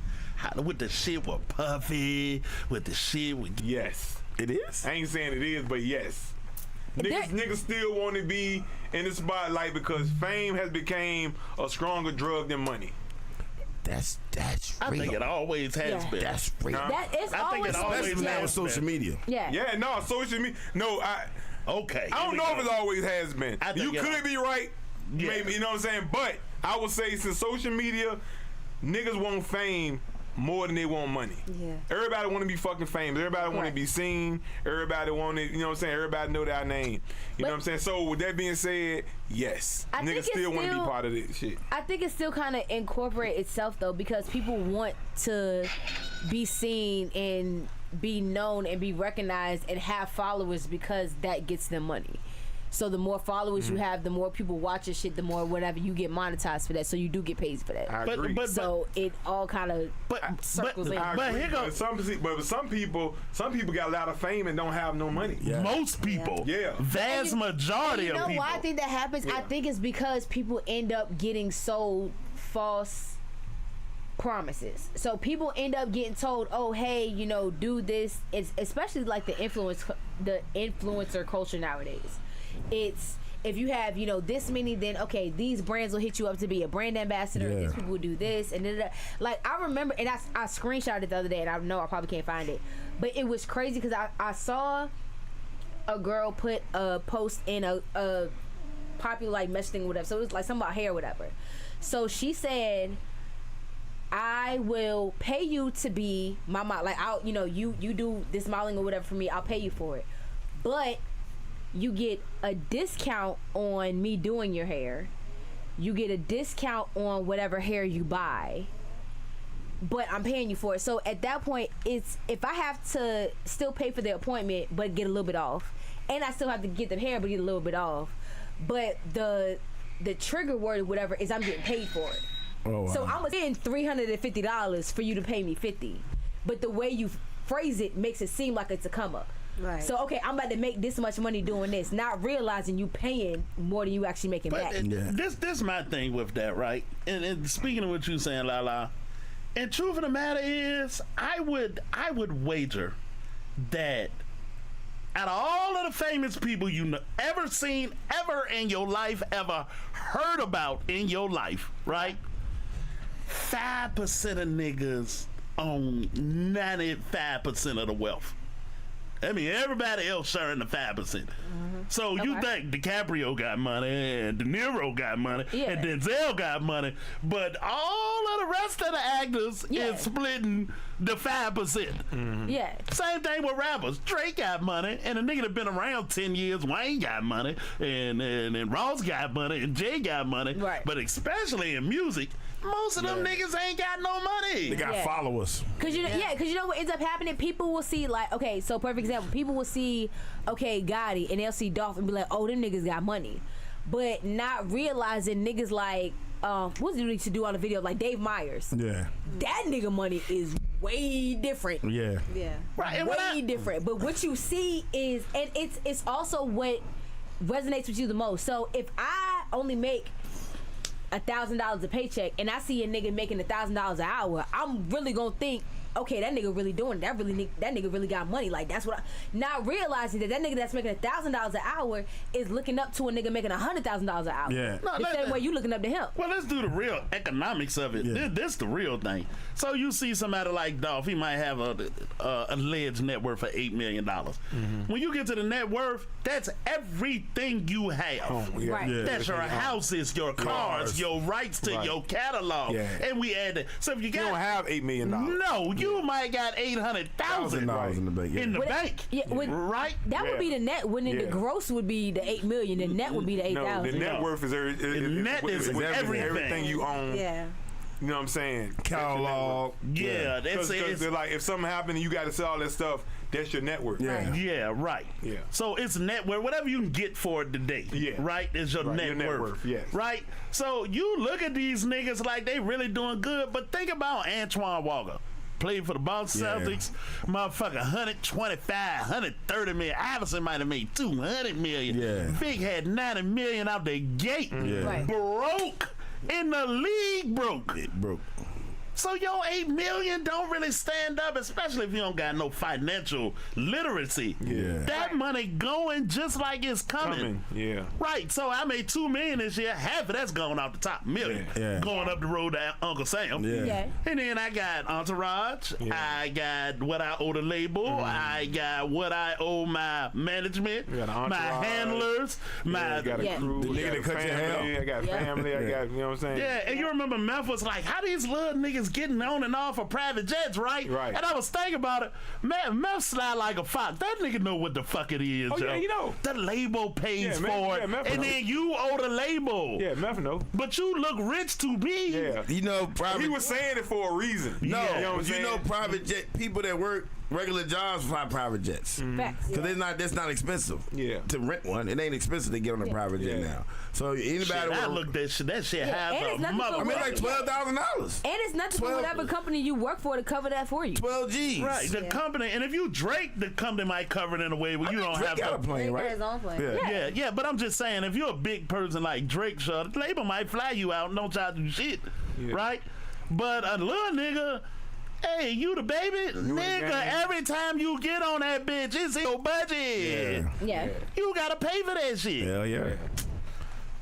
With the shit with Puffy, with the shit with... Yes. It is. I ain't saying it is, but yes. Niggas still want to be in the spotlight because fame has become a stronger drug than money. That's I real. think it always has Yeah. been. That's real. Nah. That is I think always it always Especially now with has social been. media. Yeah. Yeah, no, social media. No, Okay. I don't know if it always has been. I think You it could al- be right, Yeah. maybe, you know what I'm saying? But I would say since social media, niggas want fame more than they want money. Yeah. Everybody want to be fucking famous. Everybody want to Right. be seen. Everybody want to, you know what I'm saying? Everybody know their name. You know what I'm saying? So with that being said, yes, I think niggas it's still want to be still- part of this shit. I think it still kind of incorporate itself though, because people want to be seen and be known and be recognized and have followers because that gets them money. So the more followers you have, the more people watch your shit, the more whatever you get monetized for that. So you do get paid for that. I agree. So it all kind of circles in. I But agree. here go- But some people got a lot of fame and don't have no money. Yeah. Most people. Yeah. Vast majority You know of people. why I think that happens? I think it's because people end up getting sold false promises. So people end up getting told, "Oh, hey, you know, do this." It's especially like the influencer culture nowadays. if you have, you know, this many, then okay, these brands will hit you up to be a brand ambassador. Yeah. These people will do this and da. Like I remember, and I screenshotted it the other day, and I know I probably can't find it, but it was crazy because I saw a girl put a post in a popular like message thing or whatever. So it was like something about hair or whatever. So she said, I will pay you to be my model. Like I'll, you know, you do this modeling or whatever for me. I'll pay you for it, but you get a discount on me doing your hair. You get a discount on whatever hair you buy, but I'm paying you for it. So at that point, it's if I have to still pay for the appointment but get a little bit off, and I still have to get the hair but get a little bit off, but the trigger word or whatever is I'm getting paid for it. Oh, wow. So I'm gonna spend $350 for you to pay me $50, but the way you phrase it makes it seem like it's a come up. Right. So okay, I'm about to make this much money doing this, not realizing you paying more than you actually making But back. this my thing with that, right? And speaking of what you saying, Lala, and truth of the matter is, I would wager that out of all of the famous people you know, ever seen, ever in your life, ever heard about in your life, right? 5% of niggas own 95% of the wealth. I mean, everybody else sharing the 5%. So you think DiCaprio got money and De Niro got money and Denzel got money, but all of the rest of the actors is splitting the 5%. Yeah. Same thing with rappers. Drake got money, and a nigga that been around 10 years, Wayne got money, and Ross got money, and Jay got money. Right. But especially in music, most of them niggas ain't got no money. They got followers. Cause you know what ends up happening? People will see like, okay, so perfect example. People will see, okay, Gotti, and they'll see Dolph and be like, oh, them niggas got money, but not realizing niggas like, what's it to do on the video? Like Dave Myers. Yeah. That nigga money is way different. Yeah. Yeah. Right. And Way different. But what you see is, and it's also what resonates with you the most. So if I only make $1,000 a paycheck and I see a nigga making $1,000 an hour, I'm really gonna think, okay, that nigga really doing it. That nigga really got money. Like that's what not realizing that nigga that's making $1,000 an hour is looking up to a nigga making $100,000 an hour. Yeah. No, The same way you looking up to him. Well, let's do the real economics of it. Yeah. This the real thing. So you see somebody like Dolph, he might have a alleged net worth of $8 million. When you get to the net worth, that's everything you have. Right. Yeah. That's your houses, your cars, your rights to your catalog. Yeah. And we add that. So if you You don't got have $8 million. no, you might got $800,000 in the bank. Yeah. in the bank. Yeah, Right? that would be the net. When the gross would be the $8 million, the net would be the No, the $8,000. net worth is everything you own. Yeah. You know what I'm saying? Catalog. Yeah, that's Because it. like if something happened and you got to sell all that stuff, that's your net worth. Yeah. Yeah, right. Yeah. So it's net worth, whatever you can get for it today. Yeah. Right? Is your, Right, net, your net worth. worth, yes. Right? So you look at these niggas like they really doing good, but think about Antoine Walker. Played for the Boston Celtics, motherfucker, 125, 130 million. Iverson might have made 200 million. Yeah. Vic had 90 million out the gate. Yeah. Right. Broke in the league, broke. It broke. So your $8 million don't really stand up, especially if you don't got no financial literacy. Yeah. That money going just like it's coming. Yeah. Right. So I made $2 million this year. Half of that's going off the top million. Yeah. Going up the road to Uncle Sam. Yeah. Yeah. And then I got Entourage. I got what I owe the label. I got what I owe my management, You got an my entourage. handlers, my I got a crew. The I nigga got that a cut your family. hair. I got family. I got, you know what I'm saying? Yeah, and you remember Memphis, like, how these little niggas getting on and off of private jets, right? Right. And I was thinking about it. Man, Meth slide like a fox. That nigga know what the fuck it is, Oh, yo. yeah, you know. The label pays Yeah, Meth- for yeah, it, Meth and know. then you owe the label. Yeah, Meth know. But you look rich to me. Yeah. You know, private. He was saying it for a reason. no, Yeah. You know what I'm you saying? know, private jet people that work regular jobs fly private jets. Facts. Cause that's not expensive. Yeah. To rent one, it ain't expensive to get on a private jet Yeah. now. So anybody Shit, I with- looked that shit. That shit Yeah, and has it's a nothing mother. for I mean, work. like $12,000. And it's nothing for 12. whatever company you work for to cover that for you. 12 G's. Right, the company, and if you Drake, the company might cover it in a way where you don't Drake have got a to. plane, He got right? his own plane. Yeah. Yeah, but I'm just saying, if you're a big person like Drake, so the label might fly you out and don't charge you shit, right? But a little nigga, hey, you the baby? Nigga, gang. every time you get on that bitch, it's in your budget. Yeah. Yeah. You gotta pay for that shit. Hell yeah.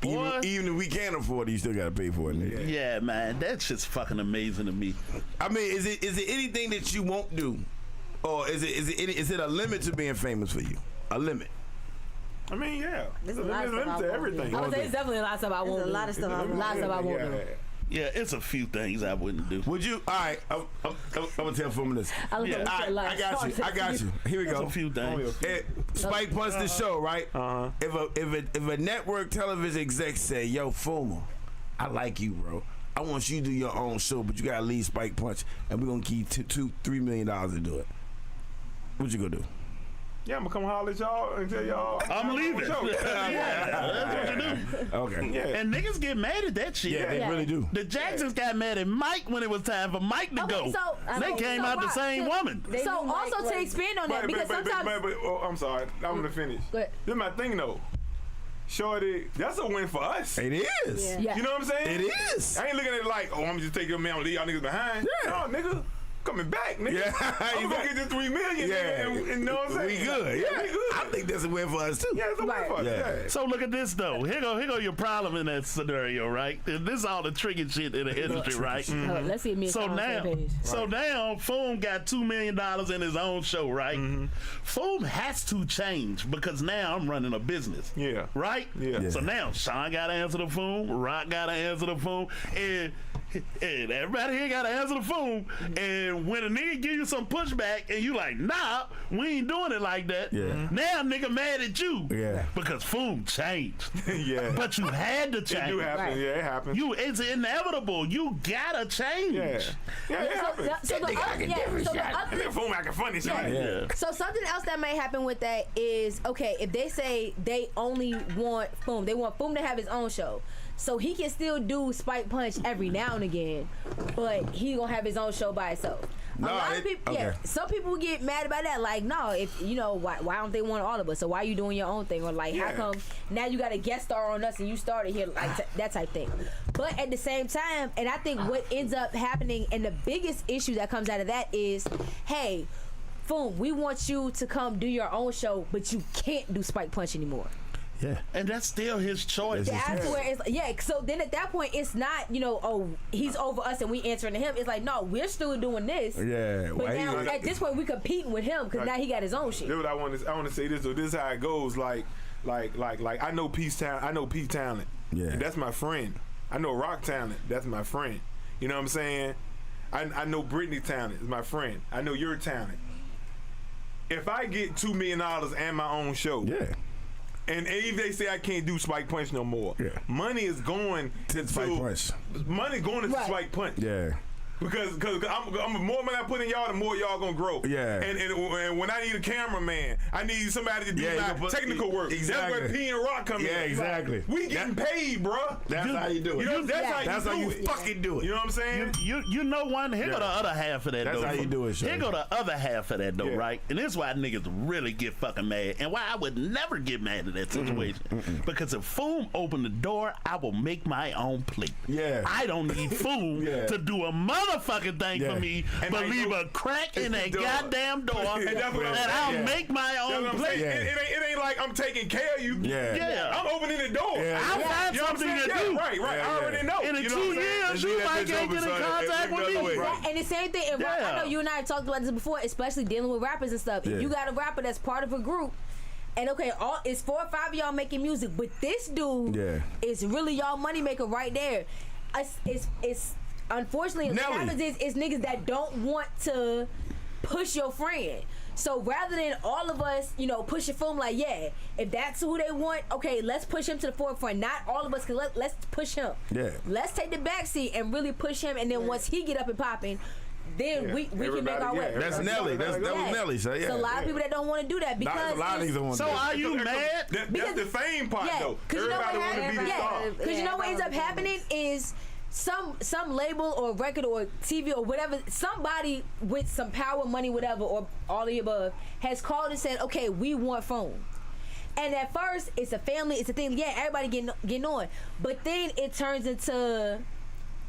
Even if we can't afford it, you still gotta pay for it. Nigga. Yeah, man, that shit's fucking amazing to me. I mean, is it anything that you won't do, or is it a limit to being famous for you? A limit. I mean, yeah. There's a lot of stuff I to won't everything. do. I would say it's definitely a lot of stuff I won't do. A lot of stuff I won't do. Yeah, it's a few things I wouldn't do. Would you? All right, I'm gonna tell from this. I don't know what your I got you. Here we There's go. a few things. Spike Punch the show, right? If a network television exec say, "Yo, Fuma, I like you, bro. I want you to do your own show, but you gotta leave Spike Punch, and we're gonna give you $2-3 million to do it." What you gonna do? Yeah, I'm gonna come holler at y'all and tell y'all I'm leaving. Yeah, that's what you do. Okay. Yeah. And niggas get mad at that shit. Yeah, they really do. The Jacksons got mad at Mike when it was time for Mike to go. They came out the same woman. So also to expand on that, because sometimes I'm sorry, I'm gonna finish. Go ahead. This is my thing though. Shorty, that's a win for us. It is. Yeah. You know what I'm saying? It is. I ain't looking at it like, oh, I'm just taking your man, leave y'all niggas behind. Yeah. No, nigga, coming back, nigga. Yeah. I'm gonna get this $3 million. Yeah. And you know what I'm saying? We good. Yeah. We good. I think that's a win for us too. Yeah, it's a win for us. Yeah. Yeah. So look at this though. Here go your problem in that scenario, right? This is all the tricky shit in the industry, right? let's see me. So now, Foom got $2 million in his own show, right? Foom has to change because now I'm running a business. Yeah. Right? Yeah. So now Sean got to answer the phone, Rock got to answer the phone, and everybody here got to answer the phone. And when a nigga give you some pushback and you like, nah, we ain't doing it like that. Yeah. Now nigga mad at you. Yeah. Because Foom changed. Yeah. But you had to change. It do happen. Right. Yeah, it happens. It's inevitable. You gotta change. Yeah. Yeah, it happens. So the And then phone acting funny. Yeah. So something else that may happen with that is, okay, if they say they only want Foom, they want Foom to have his own show. So he can still do Spike Punch every now and again, but he gonna have his own show by himself. A lot of people, some people get mad about that. Like, no, if you know, why don't they want all of us? So why are you doing your own thing? Or like, how come now you got a guest star on us and you started here, like that type thing. But at the same time, and I think what ends up happening, and the biggest issue that comes out of that is, hey, Foom, we want you to come do your own show, but you can't do Spike Punch anymore. Yeah. And that's still his choice. That's where it's, so then at that point, it's not, oh, he's over us and we answering to him. It's like, no, we're still doing this. Yeah. But now, at this point, we competing with him because now he got his own shit. This is what I want to say this, though. This is how it goes. Like, I know Peace Talent. I know Pete Talent. Yeah. And that's my friend. I know Rock Talent. That's my friend. You know what I'm saying? I know Brittany Talent is my friend. I know your talent. If I get $2 million and my own show. Yeah. And if they say I can't do Spike Punch no more, yeah. money is going to Spike Punch. Money going to Spike Punch. Yeah. Because I'm more money I put in y'all, the more y'all gonna grow. Yeah. And when I need a cameraman, I need somebody to do my technical work. Exactly. That's where P and Rock come in. Yeah, exactly. We getting paid, bro. That's how you do it. That's how you fucking do it. You know what I'm saying? You know one. Here go the other half of that. That's though. how you do it. Here go the other half of that though, right? And this is why niggas really get fucking mad, and why I would never get mad at that situation. Because if Foom opened the door, I will make my own plate. Yeah. I don't need Foom to do a motherfucking thing for me, but leave a crack in that goddamn door, and I'll make my own plate. It ain't like I'm taking care of you. Yeah. I'm opening the door. I'll find something to do. Right. I already know. In 2 years, you might get in contact with me. And the same thing, and I know you and I have talked about this before, especially dealing with rappers and stuff. If you got a rapper that's part of a group, and okay, it's 4 or 5 of y'all making music, but this dude is really y'all moneymaker right there. It's unfortunately, what happens is niggas that don't want to push your friend. So rather than all of us, push your film like, if that's who they want, okay, let's push him to the forefront. Not all of us, cause let's push him. Yeah. Let's take the backseat and really push him, and then once he get up and popping, then we can make our way. That's Nelly. That was Nelly. So a lot of people that don't want to do that because a lot of niggas don't want to do that. So are you mad? That's the fame part though. Everybody want to be the star. Because you know what ends up happening is some label or record or TV or whatever, somebody with some power, money, whatever, or all of the above has called and said, okay, we want Foom. And at first, it's a family, it's a thing. Yeah, everybody getting on. But then it turns into,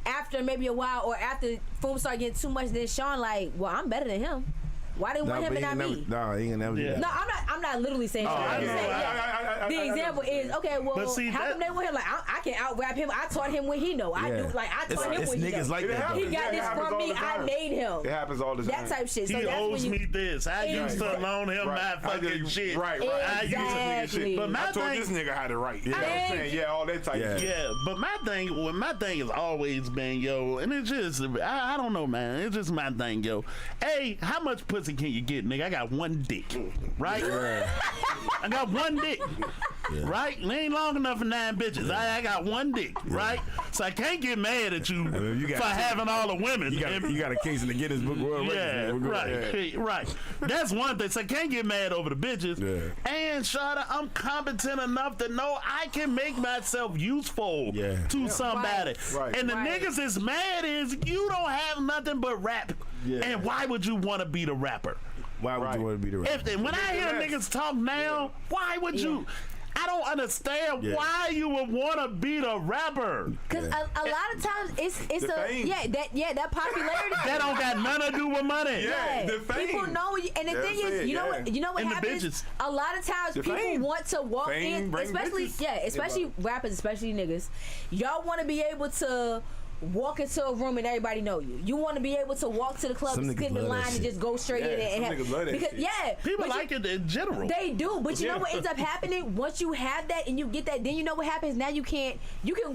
after maybe a while or after Foom start getting too much, then Sean like, well, I'm better than him. Why they want him and not me? Nah, he ain't never do that. No, I'm not literally saying that. I'm just saying, the example is, okay, well, how come they want him? Like, I can out-rap him. I taught him what he know. I do, like, I taught him what he knows. Like that, he got this from me. I made him. It happens all the time. That type shit. So he owes me this. I used to loan him my fucking shit. Right. Exactly. But my I told thing, this nigga how to write. You know what I'm saying? Yeah, all that type of shit. yeah, but my thing has always been, yo, and it's just, I don't know, man. It's just my thing, yo. Hey, how much pussy can you get, nigga? I got one dick, right? I got one dick, right? It ain't long enough for 9 bitches. I got one dick, right? So I can't get mad at you, for having all the women. You got a case in the Guinness Book World Records. Right. That's one thing. So I can't get mad over the bitches. Yeah. And Shawty, I'm competent enough to know I can make myself useful to somebody. Right. And the niggas is mad is you don't have nothing but rap. Yeah. And why would you want to be the rapper? Why would you want to be the rapper? When I hear niggas talk now, why would you? I don't understand why you would want to be the rapper. Because a lot of times it's that popularity that don't got nothing to do with money. Yeah, the fame. People know, and the thing is, you know what and happens? A lot of times people want to walk in, especially rappers, especially niggas. Y'all want to be able to walk into a room and everybody know you. You want to be able to walk to the club, sit in the line, and just go straight in and have. Because people like it in general. They do, but you know what ends up happening once you have that and you get that. Then you know what happens. Now you can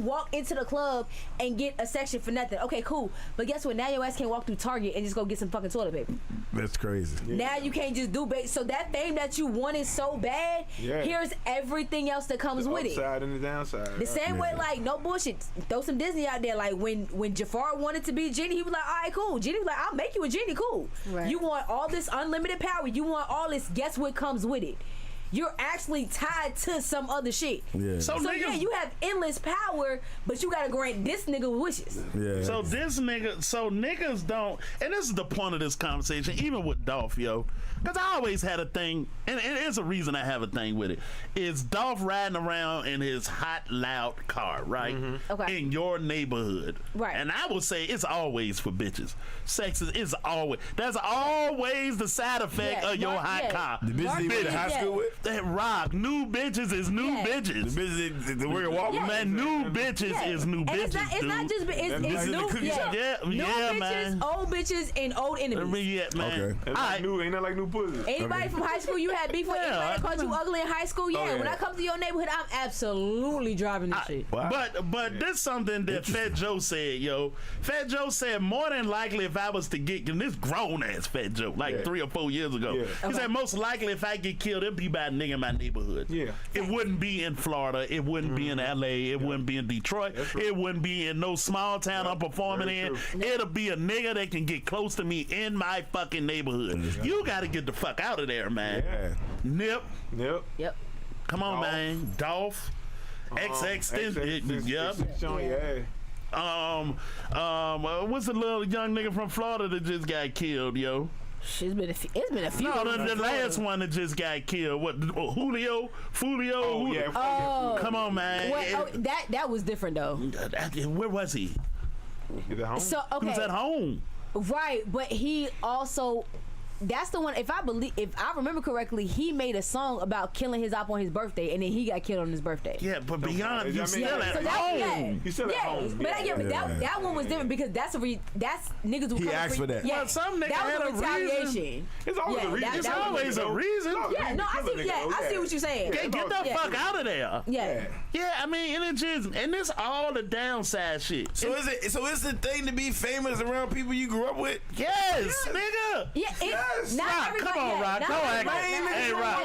walk into the club and get a section for nothing. Okay, cool. But guess what? Now your ass can't walk through Target and just go get some fucking toilet paper. That's crazy. Now you can't just do so that fame that you wanted so bad. Here's everything else that comes with it. The upside and the downside. The same way, like, no bullshit. Throw some Disney out there. Like when Jafar wanted to be Genie, he was like, all right, cool. Genie was like, I'll make you a Genie, cool. Right. You want all this unlimited power. You want all this, guess what comes with it? You're actually tied to some other shit. Yeah. So you have endless power, but you gotta grant this nigga wishes. Yeah. So niggas don't, and this is the point of this conversation, even with Dolph, yo. Because I always had a thing, and it's a reason I have a thing with it, is Dolph riding around in his hot, loud car, right? Mm-hmm. Okay. In your neighborhood. Right. And I would say it's always for bitches. Sex is always, that's always the side effect of your hot car. The bitches you went to high school with? That rock. New bitches is new bitches. The bitches that we're walking. Man, new bitches is new bitches. It's not just, it's new. New bitches, man. Old bitches, and old enemies. Yeah, man. Okay. Ain't that like new pussy? Anybody from high school you had beef with? Anybody called you ugly in high school? Yeah. When I come to your neighborhood, I'm absolutely driving this shit. Wow. But this something that Fat Joe said, yo. Fat Joe said more than likely if I was to get, and this grown ass Fat Joe, like 3 or 4 years ago, he said most likely if I get killed, it'd be by a nigga in my neighborhood. Yeah. It wouldn't be in Florida. It wouldn't be in LA. It wouldn't be in Detroit. It wouldn't be in no small town I'm performing in. It'll be a nigga that can get close to me in my fucking neighborhood. You gotta get the fuck out of there, man. Nip. Yep. Come on, man. Dolph. XX. Yep. What's the little young nigga from Florida that just got killed, yo? It's been a few. No, the last one that just got killed. What? Julio? Oh, yeah. Oh, come on, man. That was different though. Where was he? He at home. So okay. He was at home. Right, but he also. That's the one. If I remember correctly, he made a song about killing his op on his birthday, and then he got killed on his birthday. Yeah, but beyond, you still at home. You still at home. But that one was different because that's niggas. He asked for that. Yeah, well, some niggas had a reason. It's always a reason. It's always a reason. Yeah, no, I see. Yeah, I see what you're saying. Get the fuck out of there. Yeah. Yeah, I mean, and this all the downside shit. So it's the thing to be famous around people you grew up with? Yes, nigga. Yeah. Not Rock, come on, Rock. Don't act. Hey, Rock.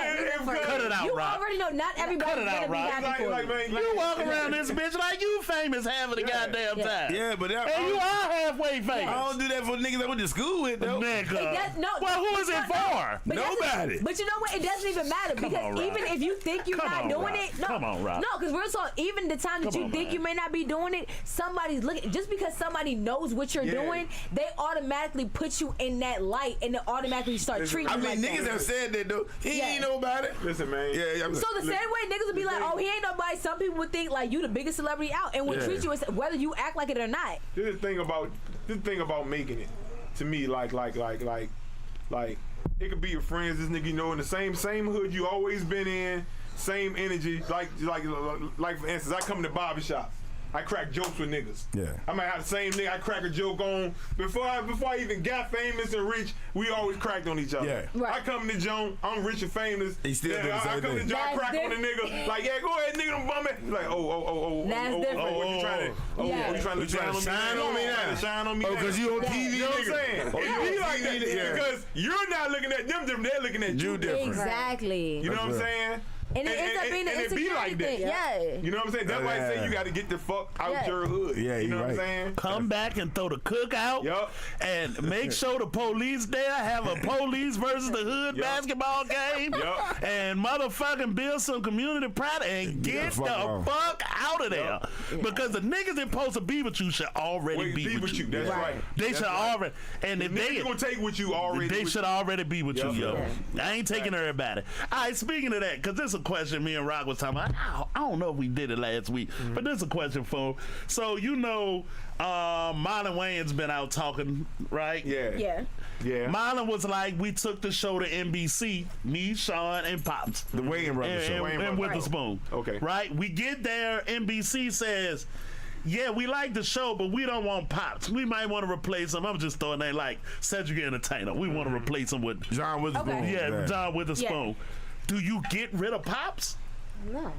Cut it out, Rock. You already know not everybody's gonna be happy for you. You walk around this bitch like you famous half of the goddamn time. Yeah, but and you are halfway famous. I don't do that for niggas I went to school with, though. Nigga. Well, who is it for? Nobody. But you know what? It doesn't even matter because even if you think you're not doing it, come on, Rock. No, because we're talking. Even the time that you think you may not be doing it, somebody's looking. Just because somebody knows what you're doing, they automatically put you in that light and they automatically start treating you like that. Niggas have said that though. He ain't know about it. Listen, man. Yeah. So the same way niggas would be like, oh, he ain't nobody. Some people would think like you the biggest celebrity out and would treat you as whether you act like it or not. This thing about making it to me like It could be your friends, this nigga, you know, in the same hood you always been in, same energy. Like for instance, I come to the barbershop. I crack jokes with niggas. Yeah. I might have the same nigga I crack a joke on. Before I even got famous and rich, we always cracked on each other. Yeah. Right. I come to Joan, I'm rich and famous. He still do the I same come to thing. Joan, I That's crack on the different. nigga. Like, yeah, go ahead, nigga, don't bum it. He's like, That's different. what you trying to, Yeah. you trying to shine on me now? Shine on me now. Oh, because you on TV, You know what I'm nigga. saying? Oh, It you be on like that TV, yeah. because you're not looking at them different, they're looking at you different. Exactly. You know what I'm That's real. saying? And it ends up being an and it be insecurity like that. thing. Yeah. You know what I'm saying? That's why I say Yeah. you got to get the fuck out Yeah. your hood. Yeah, you know you what I'm right. saying? Come back and throw the cookout. Yup. And make sure the police there have a police versus the hood Yup. basketball game. Yup. And motherfucking build some community pride and get the fuck the on. fuck out of there. Because the niggas that supposed to be with you should already Wait, be with you. That's Right. right. They That's should right. already. And if Niggas they gonna take what you already. they with should already be with you, Yup. yo. I ain't taking everybody. All right, speaking of that, because this is a question me and Rock was talking about. I don't know if we did it last week, but this is a question for him. So, you know, Marlon Wayans been out talking, right? Yeah. Yeah. Yeah. Marlon was like, we took the show to NBC, me, Sean, and Pops. The Wayne Brothers show. And Witherspoon. Okay. Right? We get there, NBC says, yeah, we like the show, but we don't want Pops. We might want to replace him. I'm just throwing that like Cedric Entertainer. We want to replace him with John Witherspoon. Okay. yeah, John Witherspoon. Do you get rid of Pops? No.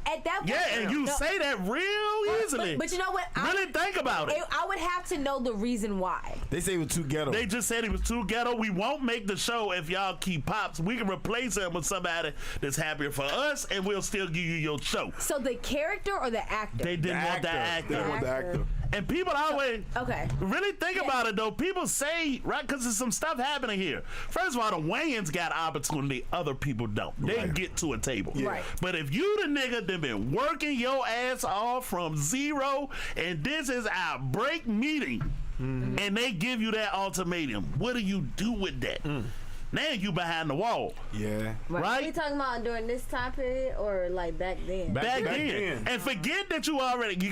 At that point, Yeah, and you no. say that real easily. But you know what? Really think about it. I would have to know the reason why. They say it was too ghetto. They just said he was too ghetto. We won't make the show if y'all keep Pops. We can replace him with somebody that's happier for us, and we'll still give you your show. So the character or the actor? They didn't want the actor. They want the actor. And people always Okay. really think about it though. People say, right, because there's some stuff happening here. First of all, the Wayans got opportunity, other people don't. They Right. get to a table. Yeah. Right. But if you the nigga that been working your ass off from zero, and this is our break meeting, and they give you that ultimatum, what do you do with that? Now you behind the wall, Yeah. Are we right? talking about during this time period or like back then? Back back then. And forget that you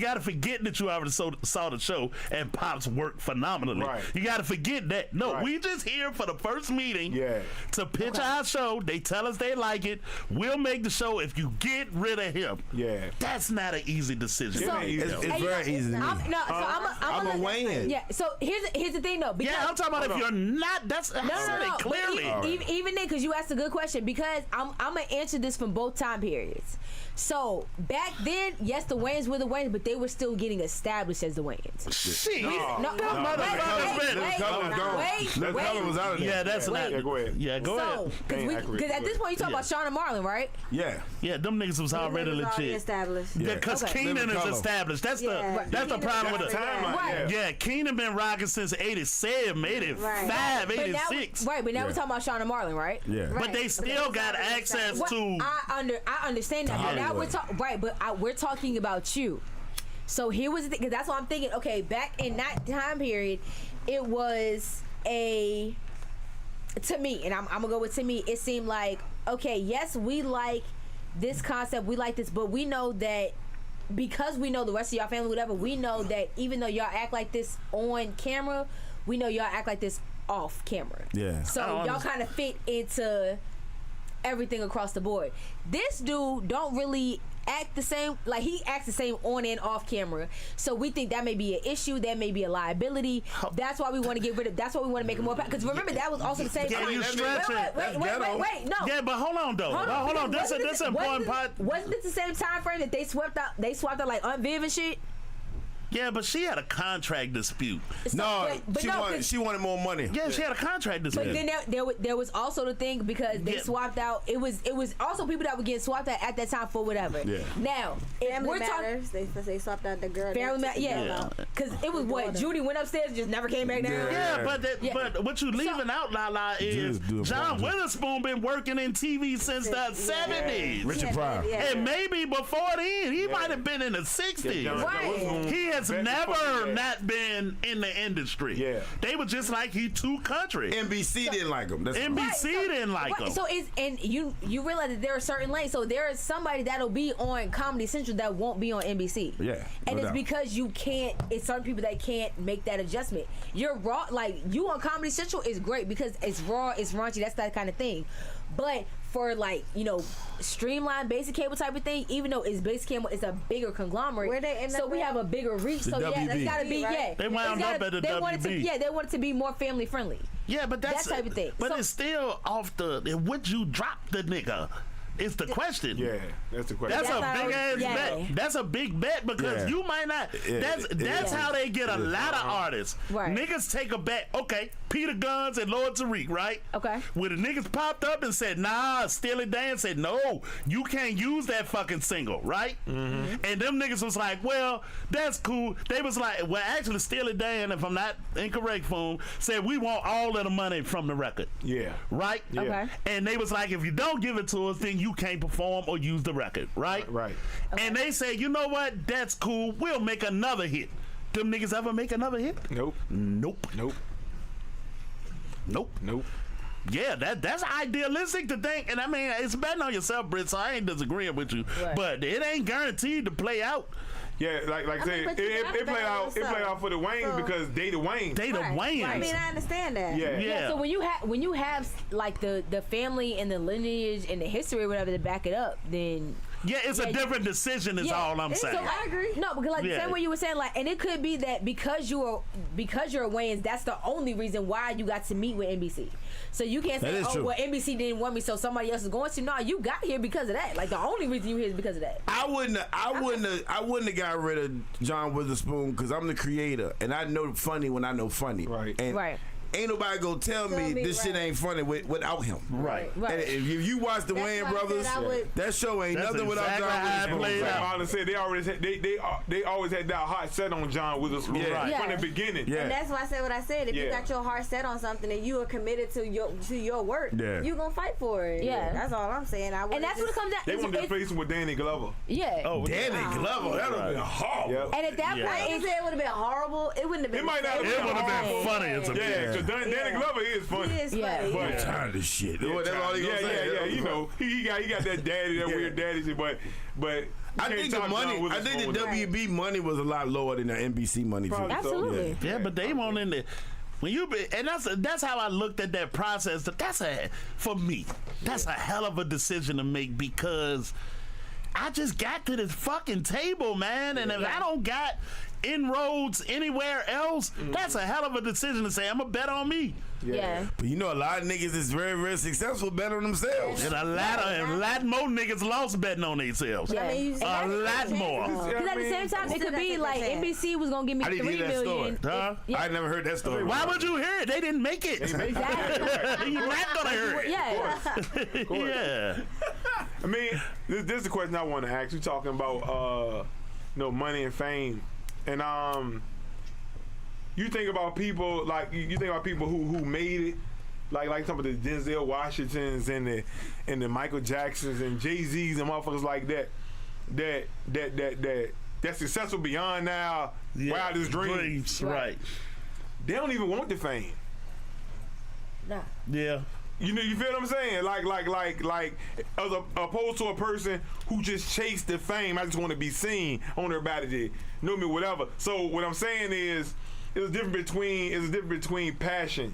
gotta forget that you already saw the show and Pops worked phenomenally. Right. You gotta forget that. No, Right. we just here for the first meeting Yeah. to pitch our show. They tell us they like it. We'll make the show if you get rid of him. Yeah. That's not an easy decision. So- It's Hey, very easy to me. I'm I'm a Wayne. Yeah. So here's the thing though. Because Yeah, I'm talking about if you're not. That's I said it clearly. Even then, because you asked a good question, because I'm gonna answer this from both time periods. So back then, yes, the Wayans were the Wayans, but they were still getting established as the Wayans. Shit. No, motherfuckers been- That color was gone. That color was out of there. Yeah, that's not. Yeah, go ahead. Yeah, go So, ahead. because at this point you talk about Sean and Marlon, right? Yeah. Yeah, them niggas was already Already legit. established. Yeah. Because Okay. Keenan Living is color. established. That's Yeah. the Keenan problem with is the Timeline, Right. Yeah, Keenan been rocking since 87, 85, But now, 86. right, but now Yeah. we're talking about Sean and Marlon, right? Yeah. But they still got access What- to. I understand that, but now we're talking right, but we're talking about you. So here was the thing, because that's why I'm thinking. Okay, back in that time period, it was to me, and I'm gonna go with to me. It seemed like okay, yes, we like this concept, we like this, but we know that because we know the rest of y'all family, whatever, we know that even though y'all act like this on camera, we know y'all act like this off camera. Yeah. So I don't y'all kind of fit into everything across the board. This dude don't really act the same. Like he acts the same on and off camera. So we think that may be an issue. That may be a liability. That's why we want to get rid of. That's why we want to make it more. Because remember that was also the same. Yeah, you stretch it. Wait. No. Yeah, but hold on though. Hold on. That's an important part. Wasn't it the same time frame that they swapped out? They swapped out like Aunt Viv and shit. Yeah, but she had a contract dispute. No, but no, she wanted more money. Yeah, she had a contract dispute. But then there was also the thing because they Yeah. swapped out. It was also people that were getting swapped out at that time for whatever. Yeah. Now, if Family we're talking Matters. They swapped out the girl. family matter, yeah, because it was what Judy went upstairs and just never came back down. Yeah, Yeah. but what you leaving out, Lala, is Just do it John for him. Witherspoon been working in TV since the 70s. Richard Pryor. And maybe before then, he might have been in the 60s. Right. He has Best never fucking not been in the industry. Yeah. They were just like he too country. NBC didn't like him. That's NBC didn't like him. So you realize that there are certain lanes. So there is somebody that'll be on Comedy Central that won't be on NBC. Yeah, and no it's doubt. because you can't. It's certain people that can't make that adjustment. You're raw. Like you on Comedy Central is great because it's raw, it's raunchy. That's that kind of thing. But for like streamlined basic cable type of thing, even though it's basic cable, it's a bigger conglomerate. Where they end so up we at? have a bigger reach. The So yeah, that's WB. gotta be Right? They wound up at the they wanted to, WB. they want it to be more family friendly. Yeah, but that's That type of thing. But So- it's still off the. Would you drop the nigga? It's the question. Yeah, that's the question. That's That's a how- big ass yeah. bet. That's a big bet because Yeah. you might not. Yeah. That's Yeah. how they get a lot of artists. Right. Niggas take a bet. Okay, Peter Guns and Lord Tariq, right? Okay. When the niggas popped up and said, "Nah," Steely Dan said, "No, you can't use that fucking single," right? Mm-hmm. And them niggas was like, "Well, that's cool." They was like, "Well, actually, Steely Dan, if I'm not incorrect, for him, said we want all of the money from the record." Yeah. Right? Yeah. Okay. And they was like, if you don't give it to us, then you can't perform or use the record, right? Right. And they said, you know what? That's cool. We'll make another hit. Them niggas ever make another hit? Nope. Nope. Nope. Nope. Nope. Yeah, that's idealistic to think. And I mean, it's betting on yourself, Britt, so I ain't disagreeing with you. Right. But it ain't guaranteed to play out. Yeah, like I said, but you it gotta played bet out. on It played yourself. out for the Waynes So- because they the Waynes. They the Wayans. I mean, I understand that. Yeah. Yeah. So when you have like the family and the lineage and the history or whatever to back it up, then Yeah, it's a Yeah, different decision is yeah, all I'm it's- saying. So I agree. No, because like the Yeah. same way you were saying, like, and it could be that because you're a Wayans, that's the only reason why you got to meet with NBC. So you can't That say, is oh, true. well, NBC didn't want me, so somebody else is going to. No, you got here because of that. Like the only reason you here is because of that. I wouldn't have got rid of John Witherspoon because I'm the creator and I know funny when I know funny. Right. And Right. ain't nobody gonna tell me me this shit right. ain't funny without him. Right. Right. And if you watch the That's Wayne why I brothers, said I would- that show ain't That's nothing without exactly John how it Witherspoon. played Like out. Marlon said, they always had that hot set on John Witherspoon Yeah. Right. Yeah. from the beginning. Yeah. And that's why I said what I said. If you Yeah. got your heart set on something and you are committed to your work, Yeah. you gonna fight for it. Yeah. That's all I'm saying. And that's what it comes down. They wanted to it's- face him with Danny Glover. Yeah. Oh, Danny Glover, that would have been horrible. Yep. And at that Yeah. I point, ain't it's, say it would have been horrible. It wouldn't have been. It might not have it been would have been horrible. funny as a Yeah, bitch. because Danny Yeah. Glover is funny. He is Yeah. funny. But- I'm tired of this shit. That's all he yeah, gonna say. yeah. You know, he got that daddy, that Yeah. weird daddy shit. But I think the money. I think the WB money was a lot lower than the NBC money too. Probably. absolutely. Yeah, but they won't in there. When you be, and that's how I looked at that process. For me, that's a hell of a decision to make because I just got to this fucking table, man, and if I don't got inroads anywhere else, that's a hell of a decision to say I'm gonna bet on me. Yeah. But you know, a lot of niggas is very, very successful betting on themselves. And a lot more niggas lost betting on themselves. Yeah. I mean, you A still got to lot take more. chances. Because at the same time, it Still could got be to like take a chance. NBC was gonna give me I didn't $3 hear that million. story. Huh? Yeah. I never heard that story. Why would you hear it? They didn't make it. Exactly. You're not gonna hear it. Yeah. Yeah. I mean, this is the question I want to ask. You talking about money and fame, and you think about people like you think about people who made it, like some of the Denzel Washingtons and the Michael Jacksons and Jay-Z's and motherfuckers like that's successful beyond now wildest dreams. Right. They don't even want the fame. Nah. Yeah. You know, you feel what I'm saying? Like, as opposed to a person who just chased the fame. I just want to be seen. I want everybody to know me, whatever. So what I'm saying is, it's a difference between passion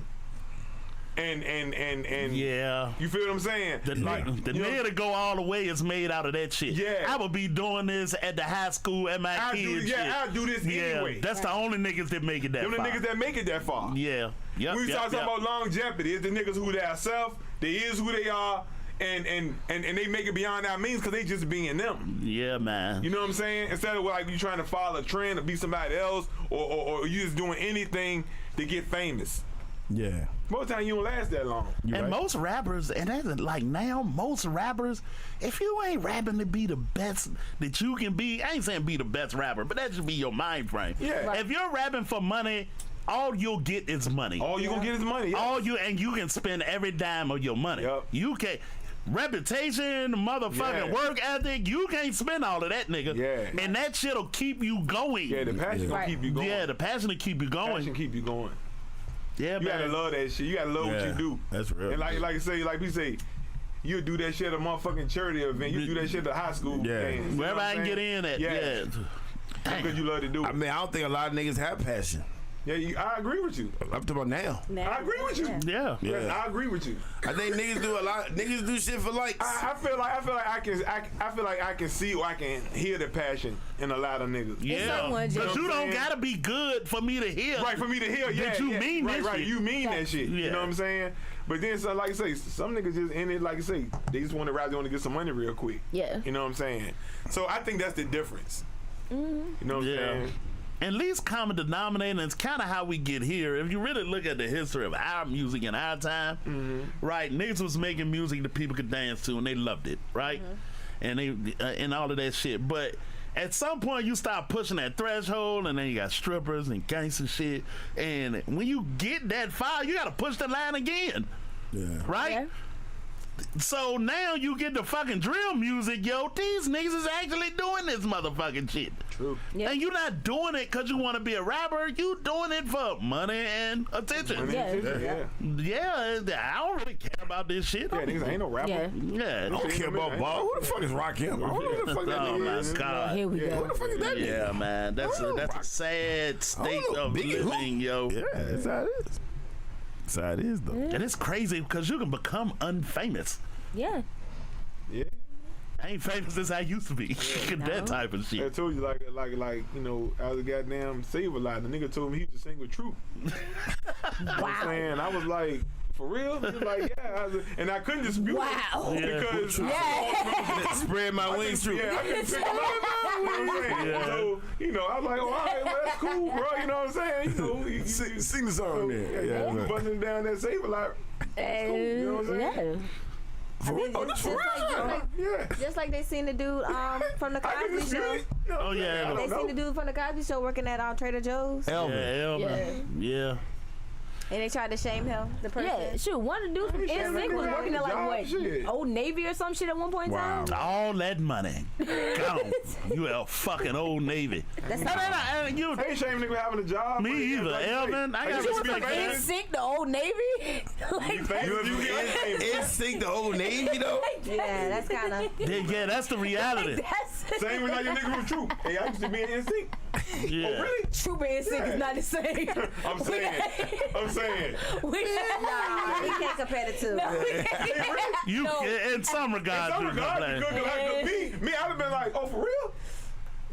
and Yeah. You feel what I'm saying? The nigga to go all the way is made out of that shit. Yeah. I would be doing this at the high school at my kids. I'll do this anyway. That's the only niggas that make it that Them the far. niggas that make it that far. Yeah. Yep. When we yep, start talking yep. about longevity, it's the niggas who they are self, they is who they are, and they make it beyond our means because they just being them. Yeah, man. You know what I'm saying? Instead of like you trying to follow a trend or be somebody else, or you just doing anything to get famous. Yeah. Most of the time you don't last that long. And most rappers, and that's like now, most rappers, if you ain't rapping to be the best that you can be, I ain't saying be the best rapper, but that should be your mind frame. Yeah. Right. If you're rapping for money, all you'll get is money. All you gonna get is money. Yeah. All you can spend every dime of your money. Yep. You can. reputation, motherfucking work ethic. You can't spend all of that, nigga. Yeah. And that shit'll keep you going. Yeah, the passion gonna keep you going. Yeah, the passion will keep you going. Passion keep you going. Yeah, you man. gotta love that shit. You gotta love what you do. That's real. And like we say, you do that shit at a motherfucking charity event. You do that shit at a high school. Games, wherever I can get in at. Yeah. Because you love to do it. I mean, I don't think a lot of niggas have passion. Yeah, I agree with you. I'm talking about now. I agree with you. Yeah. I agree with you. I think niggas do a lot. Niggas do shit for likes. I feel like I can see or I can hear the passion in a lot of niggas. Yeah, but you don't gotta be good for me to hear. Right, for me to hear. Yeah, that you mean right, this right. shit. You mean that shit. You know what I'm saying? But then, so like I say, some niggas just in it. Like I say, they just want to rather want to get some money real quick. Yeah. You know what I'm saying? So I think that's the difference. You know what I'm saying? And least common denominator, and it's kind of how we get here. If you really look at the history of our music in our time, right? Niggas was making music that people could dance to, and they loved it, right? And they and all of that shit. But at some point, you start pushing that threshold, and then you got strippers and gangster shit. And when you get that far, you got to push the line again, right? Yeah. So now you get the fucking drill music, yo. These niggas is actually doing this motherfucking shit. True. Yep. And you're not doing it because you want to be a rapper. You doing it for money and attention. Yeah, I don't really care about this shit. Yeah, niggas ain't no rapper. Yeah. I don't care about ball. Who the fuck is Rakim? Who the fuck that nigga is? Oh my God. Here we go. Who the fuck is that nigga? Yeah, man. That's a sad state of living, yo. Yeah, that's how it is. That's how it is, though. And it's crazy because you can become unfamous. Yeah. Yeah. I ain't famous as I used to be. That type of shit. I told you like you know, I was a goddamn Save-A-Lot. The nigga told me he used to sing with Troop. You know what I'm saying? I was like, for real? He was like, yeah. And I couldn't dispute it. Because spread my wings, Troop. Yeah, I couldn't pick him up. You know what I'm saying? So, you know, I was like, oh, all right, well, that's cool, bro. You know what I'm saying? You know, sing the song there. Yeah, busting down that Save-A-Lot. That's cool. You know what I'm saying? Just like they seen the dude from the Cosby Show. Oh yeah, They seen the dude from the Cosby Show working at Trader Joe's. Elvin. Yeah. And they tried to shame him, the person. Yeah, shoot. One of the dudes from NSYNC was working at like what, Old Navy or some shit at one point in time. All that money gone. You a fucking Old Navy. That's you ain't shaming nigga having a job. Me either, Elvin. I got respect for that. NSYNC, the Old Navy. NSYNC, the Old Navy though. Yeah, that's kind of. Yeah, that's the reality. Same with like your nigga from Troop. Hey, I used to be in NSYNC. Yeah. Oh, really? Troop and NSYNC is not the same. I'm saying. Nah, we can't compare the two. You in some regards, me, I'd have been like, oh, for real?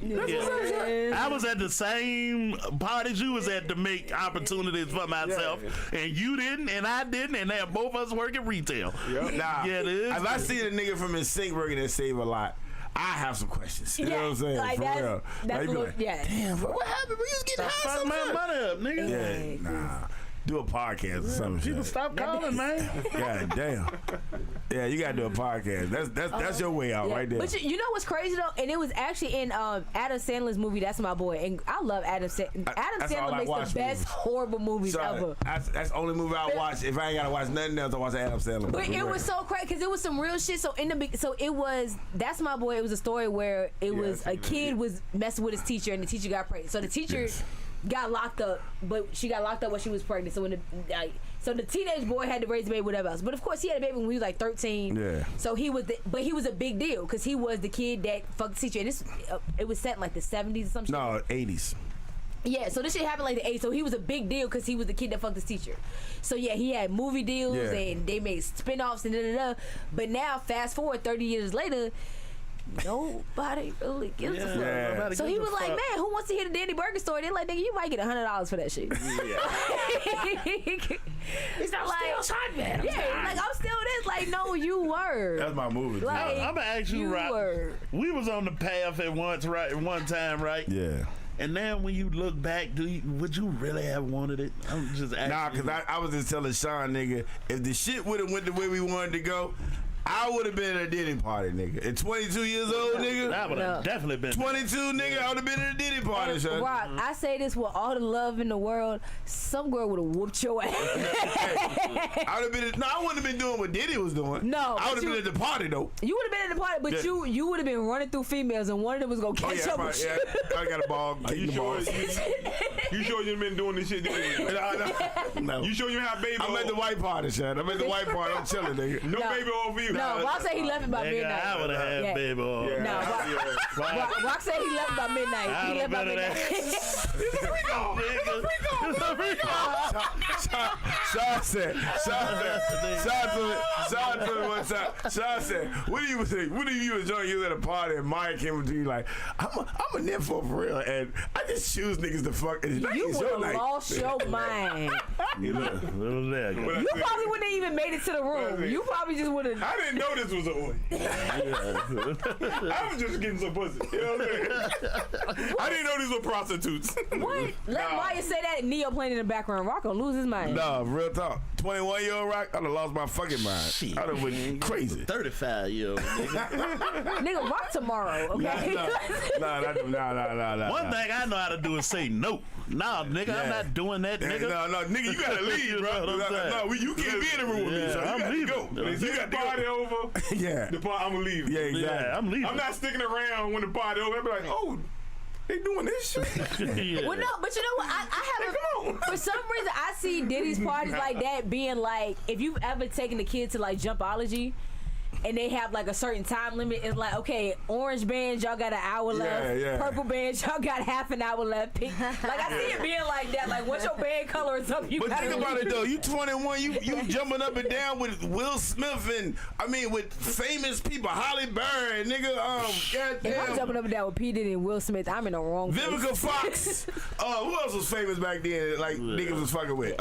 Yeah. I was at the same parties you was at to make opportunities for myself, and you didn't, and I didn't, and they're both of us working retail. Yep. Nah, if I see a nigga from NSYNC working at Save-A-Lot, I have some questions. You know what I'm saying? Like for real. That's like, damn, what happened? We was getting high Fuck my money up, nigga. Yeah, nah. Do a podcast or something. People stop calling, man. God damn. Yeah, you gotta do a podcast. That's your way out right there. But you know what's crazy though, and it was actually in Adam Sandler's movie. That's My Boy, and I love Adam Sandler. Adam Sandler makes the best horrible movies ever. That's the only movie I watch. If I ain't gotta watch nothing else, I watch Adam Sandler. But it was so crazy because it was some real shit. So it was That's My Boy. It was a story where it was a kid was messing with his teacher, and the teacher got pregnant. So the teacher. Got locked up, but she got locked up when she was pregnant. So so the teenage boy had to raise the baby, whatever else. But of course, he had a baby when he was like 13. Yeah. So he was a big deal because he was the kid that fucked the teacher. And it was set in like the 70s or some shit. No, 80s. Yeah, so this shit happened like the 80s. So he was a big deal because he was the kid that fucked his teacher. So yeah, he had movie deals and they made spinoffs and da. But now, fast forward 30 years later. Nobody really gives a fuck. So he was like, man, who wants to hear the Danny Burger story? They're like, nigga, you might get $100 for that shit. It's not like, still hot, man. Like, I'm still this. Like, no, you were. That's my movie. Like, I'm gonna ask you, right? We was on the path at one time, right? Yeah. And now when you look back, would you really have wanted it? I'm just asking. Nah, because I was just telling Sean, nigga, if the shit would have went the way we wanted to go, I would have been at a Diddy party, nigga. At 22 years old, nigga. That would have definitely been 22, nigga. I would have been at a Diddy party, son. Rock, I say this with all the love in the world. Some girl would have whooped your ass. I would have been. No, I wouldn't have been doing what Diddy was doing. No, I would have been at the party though. You would have been at the party, but you would have been running through females, and one of them was gonna catch up with you. I got a ball. You sure you've been doing this shit? No. You sure you have baby? I'm at the white party, son. I'm at the white party. I'm chilling, nigga. No baby oil for you. No, Rock said he left it by midnight. I would have had baby oil. Yeah. No, Rock said he left by midnight. He left by midnight. Sean said, what do you think? What do you enjoy? You was at a party and Maya came up to you like, I'm a nympho for real, and I just choose niggas to fuck. And You would have lost your mind. You probably wouldn't have even made it to the room. You probably just would have. I didn't know this was a orgy. I was just getting some pussy. You know what I'm saying? I didn't know these were prostitutes. What? Let Maya say that and Neo playing in the background. Rock gonna lose his mind. No, real talk. 21-year-old Rock, I'd have lost my fucking mind. Shit. I'd have went crazy. 35-year-old Nigga, Rock tomorrow, okay? No. One thing I know how to do is say no. Nah, nigga, I'm not doing that, nigga. No, nigga, you gotta leave, bro. No, you can't be in the room with me, so you gotta go. You got the party over. Yeah. I'm gonna leave. Yeah, exactly. Yeah, I'm leaving. I'm not sticking around when the party over. I'll be like, oh, they doing this shit. Yeah. Well, no, but you know what? I have for some reason I see Diddy's parties like that being like, if you've ever taken a kid to like Jumpology, and they have like a certain time limit. It's like, okay, orange bands, y'all got an hour left. Yeah. Purple bands, y'all got half an hour left. Pink. Like I see it being like that. Like once your band color is up, you But gotta think about leave. it though. You 21. You jumping up and down with Will Smith and with famous people. Holly Berry, nigga. If I'm Goddamn. jumping up and down with P. Diddy and Will Smith, I'm in the wrong place. Vivica Fox. Who else was famous back then? Like niggas was fucking with.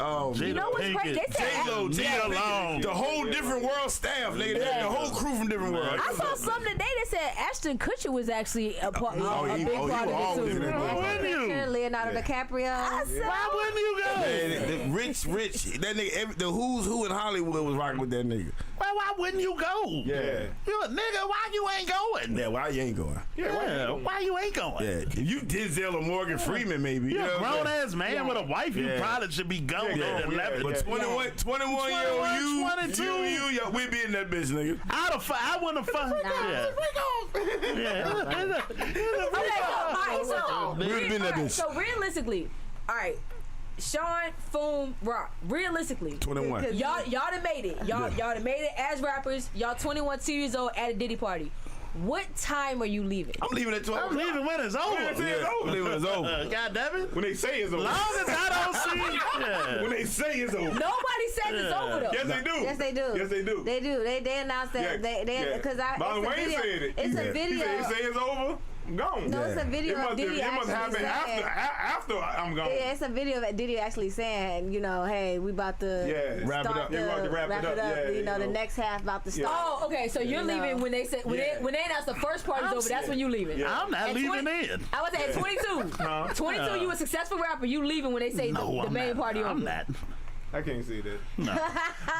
You know what's crazy? They said J-Lo, Nia Long, the whole different world staff, nigga. They had the whole crew from different worlds. I saw something today that said Ashton Kutcher was actually a big part of it always too. in that Why wouldn't you? Leonardo DiCaprio. Why wouldn't you go? Man, the rich. That nigga, the who's who in Hollywood was rocking with that nigga. Why wouldn't you go? Yeah. You a nigga, why you ain't going? Yeah, why you ain't going? Yeah, why you ain't going? Yeah, if you Denzel or Morgan Freeman, maybe. You're a grown ass man with a wife. You probably should be going at 11. But 21-year-old you, 22, you, we be in that bitch, nigga. I wouldn't have fun. So realistically, all right, Sean, Foom, Rock. Realistically, 21. Y'all done made it. Y'all done made it as rappers. Y'all 21, 2 years old at a Diddy party. What time are you leaving? I'm leaving at 12. I'm leaving when it's over. I'm leaving when it's over. God damn it. When they say it's over. Long as I don't see. When they say it's over. Nobody says it's over though. Yes, they do. Yes, they do. Yes, they do. They do. They announced that. Because Marlon Wayne said it. It's a video. He said, "They say it's over. I'm gone." No, it's a video of Diddy It must happen actually saying. after I'm gone. Yeah, it's a video of Diddy actually saying, hey, we about to wrap it start up. the- We about to wrap it up. Yeah, the next half about to start. Oh, okay. So you're leaving when they say when they announce the first party's over. That's when you leaving. Yeah. I'm not At leaving 20 in. I was at 22. 22, you a successful rapper. You leaving when they say the main party over. I'm not. I can't see that. No.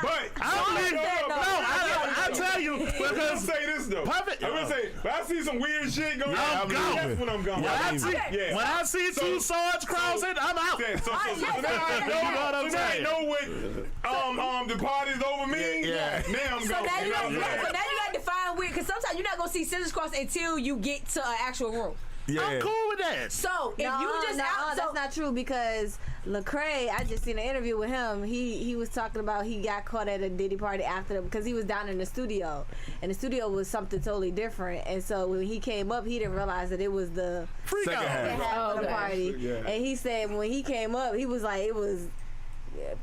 But I'm leaving. No, I tell you I'm gonna because say this though. Perfect. I'm gonna say, but I see some weird shit going on. I'm gone. That's when I'm gone. when I see two swords crossing, I'm out. Yeah, so now I know what the party's over means. Yeah. Now I'm So gone. now you got to define weird because sometimes you're not gonna see scissors cross until you get to an actual room. Yeah. I'm cool with that. So if you just that's not true because Lecrae, I just seen an interview with him. He was talking about he got caught at a Diddy party after them because he was down in the studio, and the studio was something totally different. And so when he came up, he didn't realize that it was the Second half. of the party. Yeah. And he said when he came up, he was like it was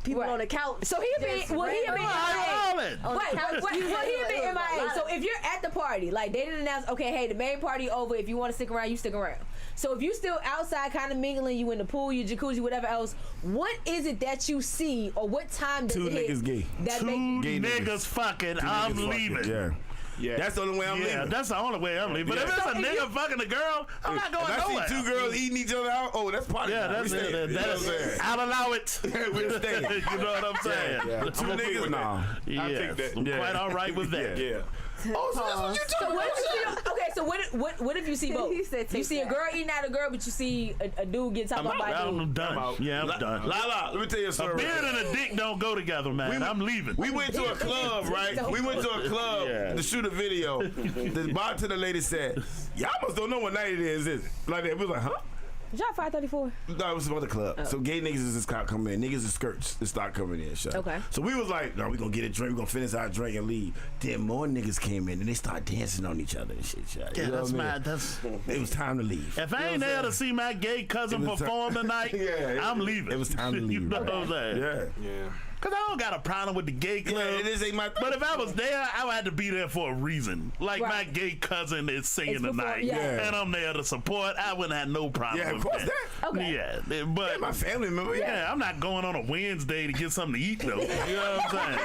people on the couch. So he'd be just MIA. on the couch. He'd be A MIA. lot So of- if you're at the party, like they didn't announce, okay, hey, the main party over. If you want to stick around, you stick around. So if you still outside, kind of mingling, you in the pool, you jacuzzi, whatever else. What is it that you see, or what time does Two it hit niggas gay. that Two make you? niggas fucking. I'm leaving. Yeah. Yeah. That's the only way I'm Yeah, leaving. that's the only way I'm leaving. But if it's a nigga fucking a girl, I'm not going if nowhere. I see two girls eating each other out, oh, that's party. Yeah, time. that's We it. staying. You know what I'm saying? I'll allow it. We're staying. You know what I'm saying? Yeah. Two niggas, nah. Yeah, take that. I'm Yeah. quite all right with that. Yeah. Oh, so that's what you So talking what about? if you see, okay, so what if you see both? He said You take see a that. girl eating at a girl, but you see a dude get talked about by a dude. I'm done. out. Yeah, I'm done. Lala, let me tell you a A story. beard and a dick don't go together, man. I'm leaving. We went to a club, right? We went to a club Yeah. to shoot a video. The bartender lady said, "Y'all must don't know what night it is." Like that. We was like, "Huh?" Y'all 534. No, it was some other club. So gay niggas is just start coming in. Niggas in skirts just start coming in. Shut up. Okay. So we was like, no, we gonna get a drink. We gonna finish our drink and leave. Then more niggas came in and they start dancing on each other and shit. Shut. Yeah, You know that's what I mean? mad. That's. It was time to leave. If I ain't there to see my gay cousin It was perform tonight, Yeah, I'm leaving. It was time to leave. You know what I'm saying? Yeah. Yeah. Cause I don't got a problem with the gay club. Yeah, this ain't my. But if I was there, I would have to be there for a reason. Like Right. my gay cousin is singing It's before- tonight, yeah. and I'm there to support. I wouldn't have no problem. Yeah, of with course that. Okay. Yeah, but my family member. yeah, I'm not going on a Wednesday to get something to eat though. You know what I'm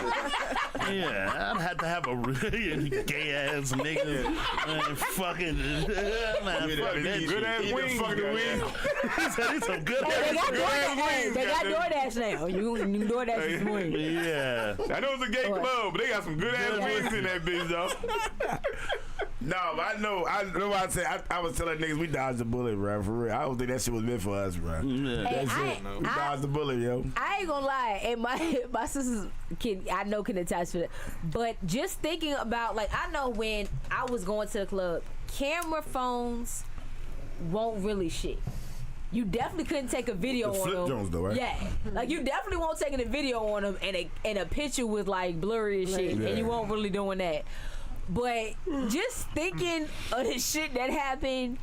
saying? Yeah, I'd have to have a really gay ass nigga, man, fucking, man, fuck that Good ass Eat the wings. fucking goddamn. wings. He said he's some good They ass. got good ass DoorDash. Hey, wings, they got goddamn. DoorDash now. You can DoorDash this morning. Yeah. I know it's a gay club, but they got some good ass Yeah. wings in that bitch, though. No, but I know what I said. I was telling niggas we dodged the bullet, bro. For real. I don't think that shit was meant for us, bro. Hey, That's it. We dodged the bullet, yo. I ain't gonna lie, and my sister's kid I know can attach to that. But just thinking about, like, I know when I was going to the club, camera phones won't really shit. You definitely couldn't take a video The on flip them. Jones, though, right? Yeah, like you definitely won't take a video on them and a picture with like blurry and shit, Yeah. and you won't really doing that. But just thinking of the shit that happened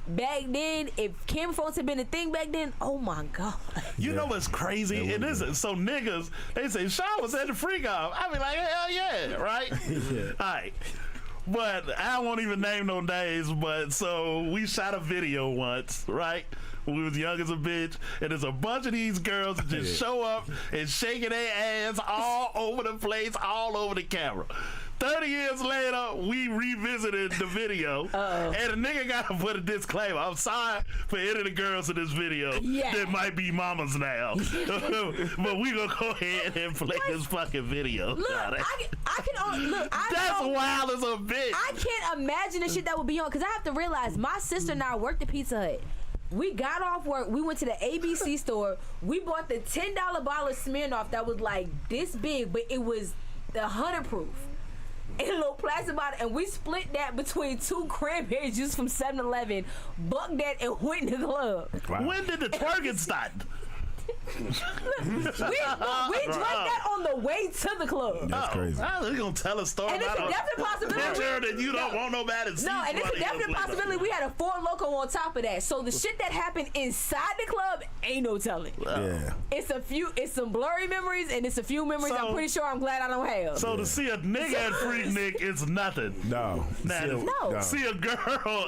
back then, if camera phones had been a thing back then, oh my god. You know what's crazy? Yeah, It isn't. So niggas, they say Sean was at the freak off. I be like, hell yeah, right? All right. But I won't even name no names, but so we shot a video once, right? When we was young as a bitch, and there's a bunch of these girls that just show up and shaking their ass all over the place, all over the camera. 30 years later, we revisited the video, and a nigga gotta put a disclaimer. I'm sorry for any of the girls in this video Yeah. that might be mamas now, but we gonna go ahead and play this fucking video. Look, Got it? I can only look. I That's know, wild as a bitch. I can't imagine the shit that would be on, because I have to realize my sister and I worked at Pizza Hut. We got off work. We went to the ABC store. We bought the $10 bottle of Smirnoff that was like this big, but it was the 100 proof. In a little plastic bottle, and we split that between 2 cranberry juice from 7-Eleven, bucked that, and went to the club. When did the twerking start? We drank that on the way to the club. That's crazy. They're gonna tell a story And it's about a definite possibility. picture that you don't want nobody to see. No, and it's a 20 years definite later. possibility we had a Four Loko on top of that. So the shit that happened inside the club ain't no telling. Yeah. It's some blurry memories, and it's a few memories So- I'm pretty sure I'm glad I don't have. So to see a nigga at Freaknik is nothing. No. Now, No. see a girl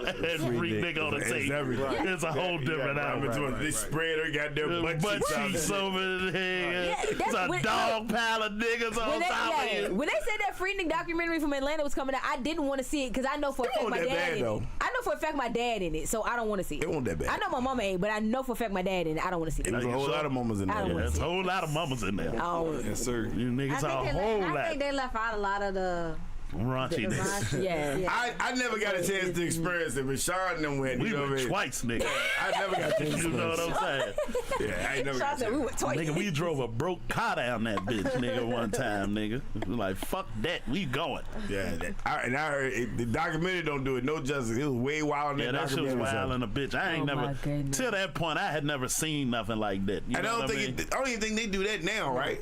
at Freaknik on the It's tape. everything. It's a whole different I'm album. doing. They spread her goddamn Butt cheeks out. over there. Yeah, It's that's a when- dog pile of niggas on When they, top of you. when they said that Freaknik documentary from Atlanta was coming out, I didn't want to see it because I know for a fact wasn't my that dad bad, in though. it. I know for a fact my dad in it, so I don't want to see it. It wasn't that bad. I know my mama ain't, but I know for a fact my dad in it. I don't want to see It it. was a whole lot of moments in I there. don't Yeah. There's a whole lot of mamas in there. Oh, Yes, sir. You niggas are a whole I lot think they left out a lot of the raunchiness. yeah. I never got a chance to experience it, but Sean and them went. We You know what I went mean? twice, nigga. I never got a chance to You know what experience I'm saying? it. Yeah, I ain't never Sean got a said we chance. went twice. Nigga, we drove a broke car down that bitch, nigga, one time, nigga. Like, fuck that, we going. Yeah, I heard the documentary don't do it no justice. It was way wild in Yeah, that that shit was documentary. wild and a bitch. I ain't Oh, my never, goodness. till that point, I had never seen nothing like that. You And know I what don't I mean? I don't even think they do that now, right?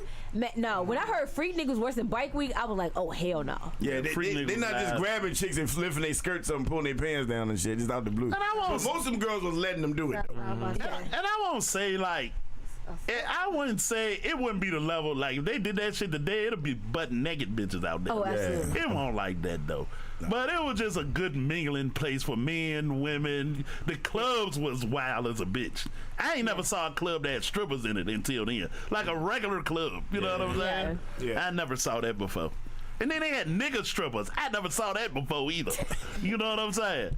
No, when I heard Freak Niggas worse than Bike Week, I was like, oh hell no. Yeah, Freak they niggas not just live. grabbing chicks and lifting their skirts up and pulling their pants down and shit, just out the blue. And I won't- But most of them girls was letting them do it. Though. And I won't say like, I wouldn't say it wouldn't be the level like if they did that shit today, it'll be butt naked bitches out there. Oh, absolutely. It won't like that though. But it was just a good mingling place for men, women. The clubs was wild as a bitch. I ain't never saw a club that had strippers in it until then. Like a regular club. You know what I'm saying? Yeah. I never saw that before. And then they had nigga strippers. I never saw that before either. You know what I'm saying?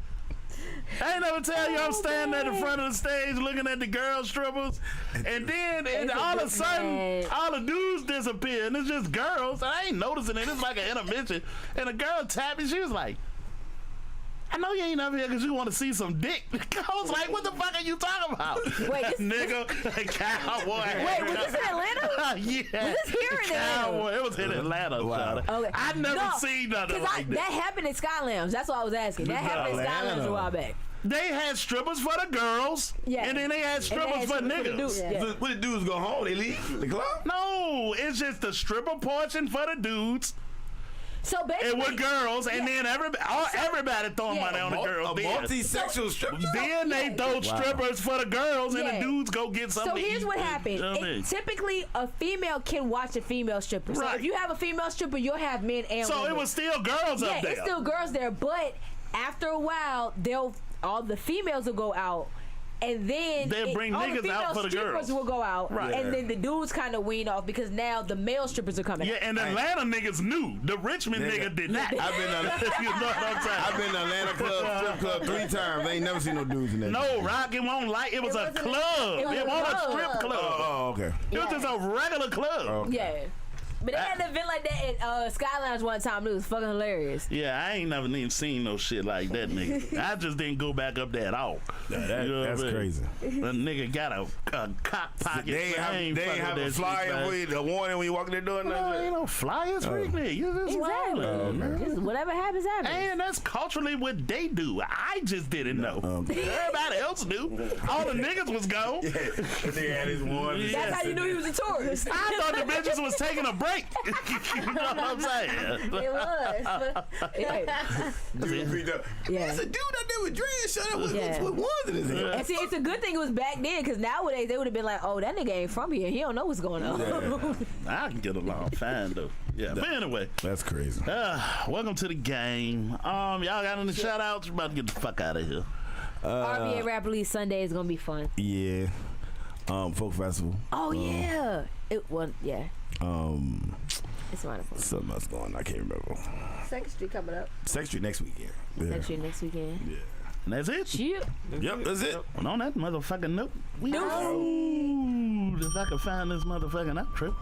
I ain't never tell you I'm standing at the front of the stage looking at the girl strippers, and then all of a sudden, all the dudes disappear, and it's just girls, and I ain't noticing it. It's like an intermission, and a girl tapped me. She was like, I know you ain't up here because you want to see some dick. I was like, what the fuck are you talking about? Wait, nigga, cowboy. Wait, was this in Atlanta? Yeah. Was this here in Atlanta? It was in Atlanta. Wow. Okay. I never seen nothing like that happened at Sky Lounge. That's what I was asking. That happened at Sky Lounge a while back. They had strippers for the girls, and then they had strippers for niggas. Yeah. When the dudes go home, they leave the club? No, it's just the stripper portion for the dudes. So basically, and with girls, and then everybody throwing money on the girls. A multi-sexual strip. Then they throw strippers for the girls, and the dudes go get something. So here's what happened. Typically, a female can watch a female stripper. So if you have a female stripper, you'll have men and women. So it was still girls up there. It's still girls there, but after a while, all the females will go out. And then they'll bring niggas out for the girls. Strippers will go out, and then the dudes kind of wean off because now the male strippers are coming. Yeah, and Atlanta niggas knew. The Richmond nigga did not. I've been you know what I'm saying? I've been to Atlanta strip club 3 times. I ain't never seen no dudes in there. No, Rock, it won't like it was a club. It wasn't a strip club. Oh, okay. It was just a regular club. Okay. Yeah. But they had an event like that at Sky Lounge one time. It was fucking hilarious. Yeah, I ain't never even seen no shit like that, nigga. I just didn't go back up there at all. That's crazy. The nigga got a cock pocket. They ain't have a flyer for you, a warning when you walk in the door. No, ain't no flyers, freaking. You just wild. Just whatever happens, happens. And that's culturally what they do. I just didn't know. Everybody else knew. All the niggas was gone. They had his warning. That's how you knew he was a tourist. I thought the bitches was taking a break. You know what I'm saying? It was. There's a dude out there with dreads shut up with ones in his head. And see, it's a good thing it was back then, because nowadays they would have been like, oh, that nigga ain't from here. He don't know what's going on. I can get along fine, though. Yeah, but anyway. That's crazy. Welcome to the game. Y'all got any shout-outs? We're about to get the fuck out of here. RBA Rap Release Sunday is going to be fun. Yeah. Folk Festival. Oh, yeah. It was, yeah. It's wonderful. Something else going on. I can't remember. 2nd Street coming up. 2nd Street next weekend. Second Street next weekend. Yeah. And that's it? Yep, that's it. Well, on that motherfucking note, if I can find this motherfucking outro.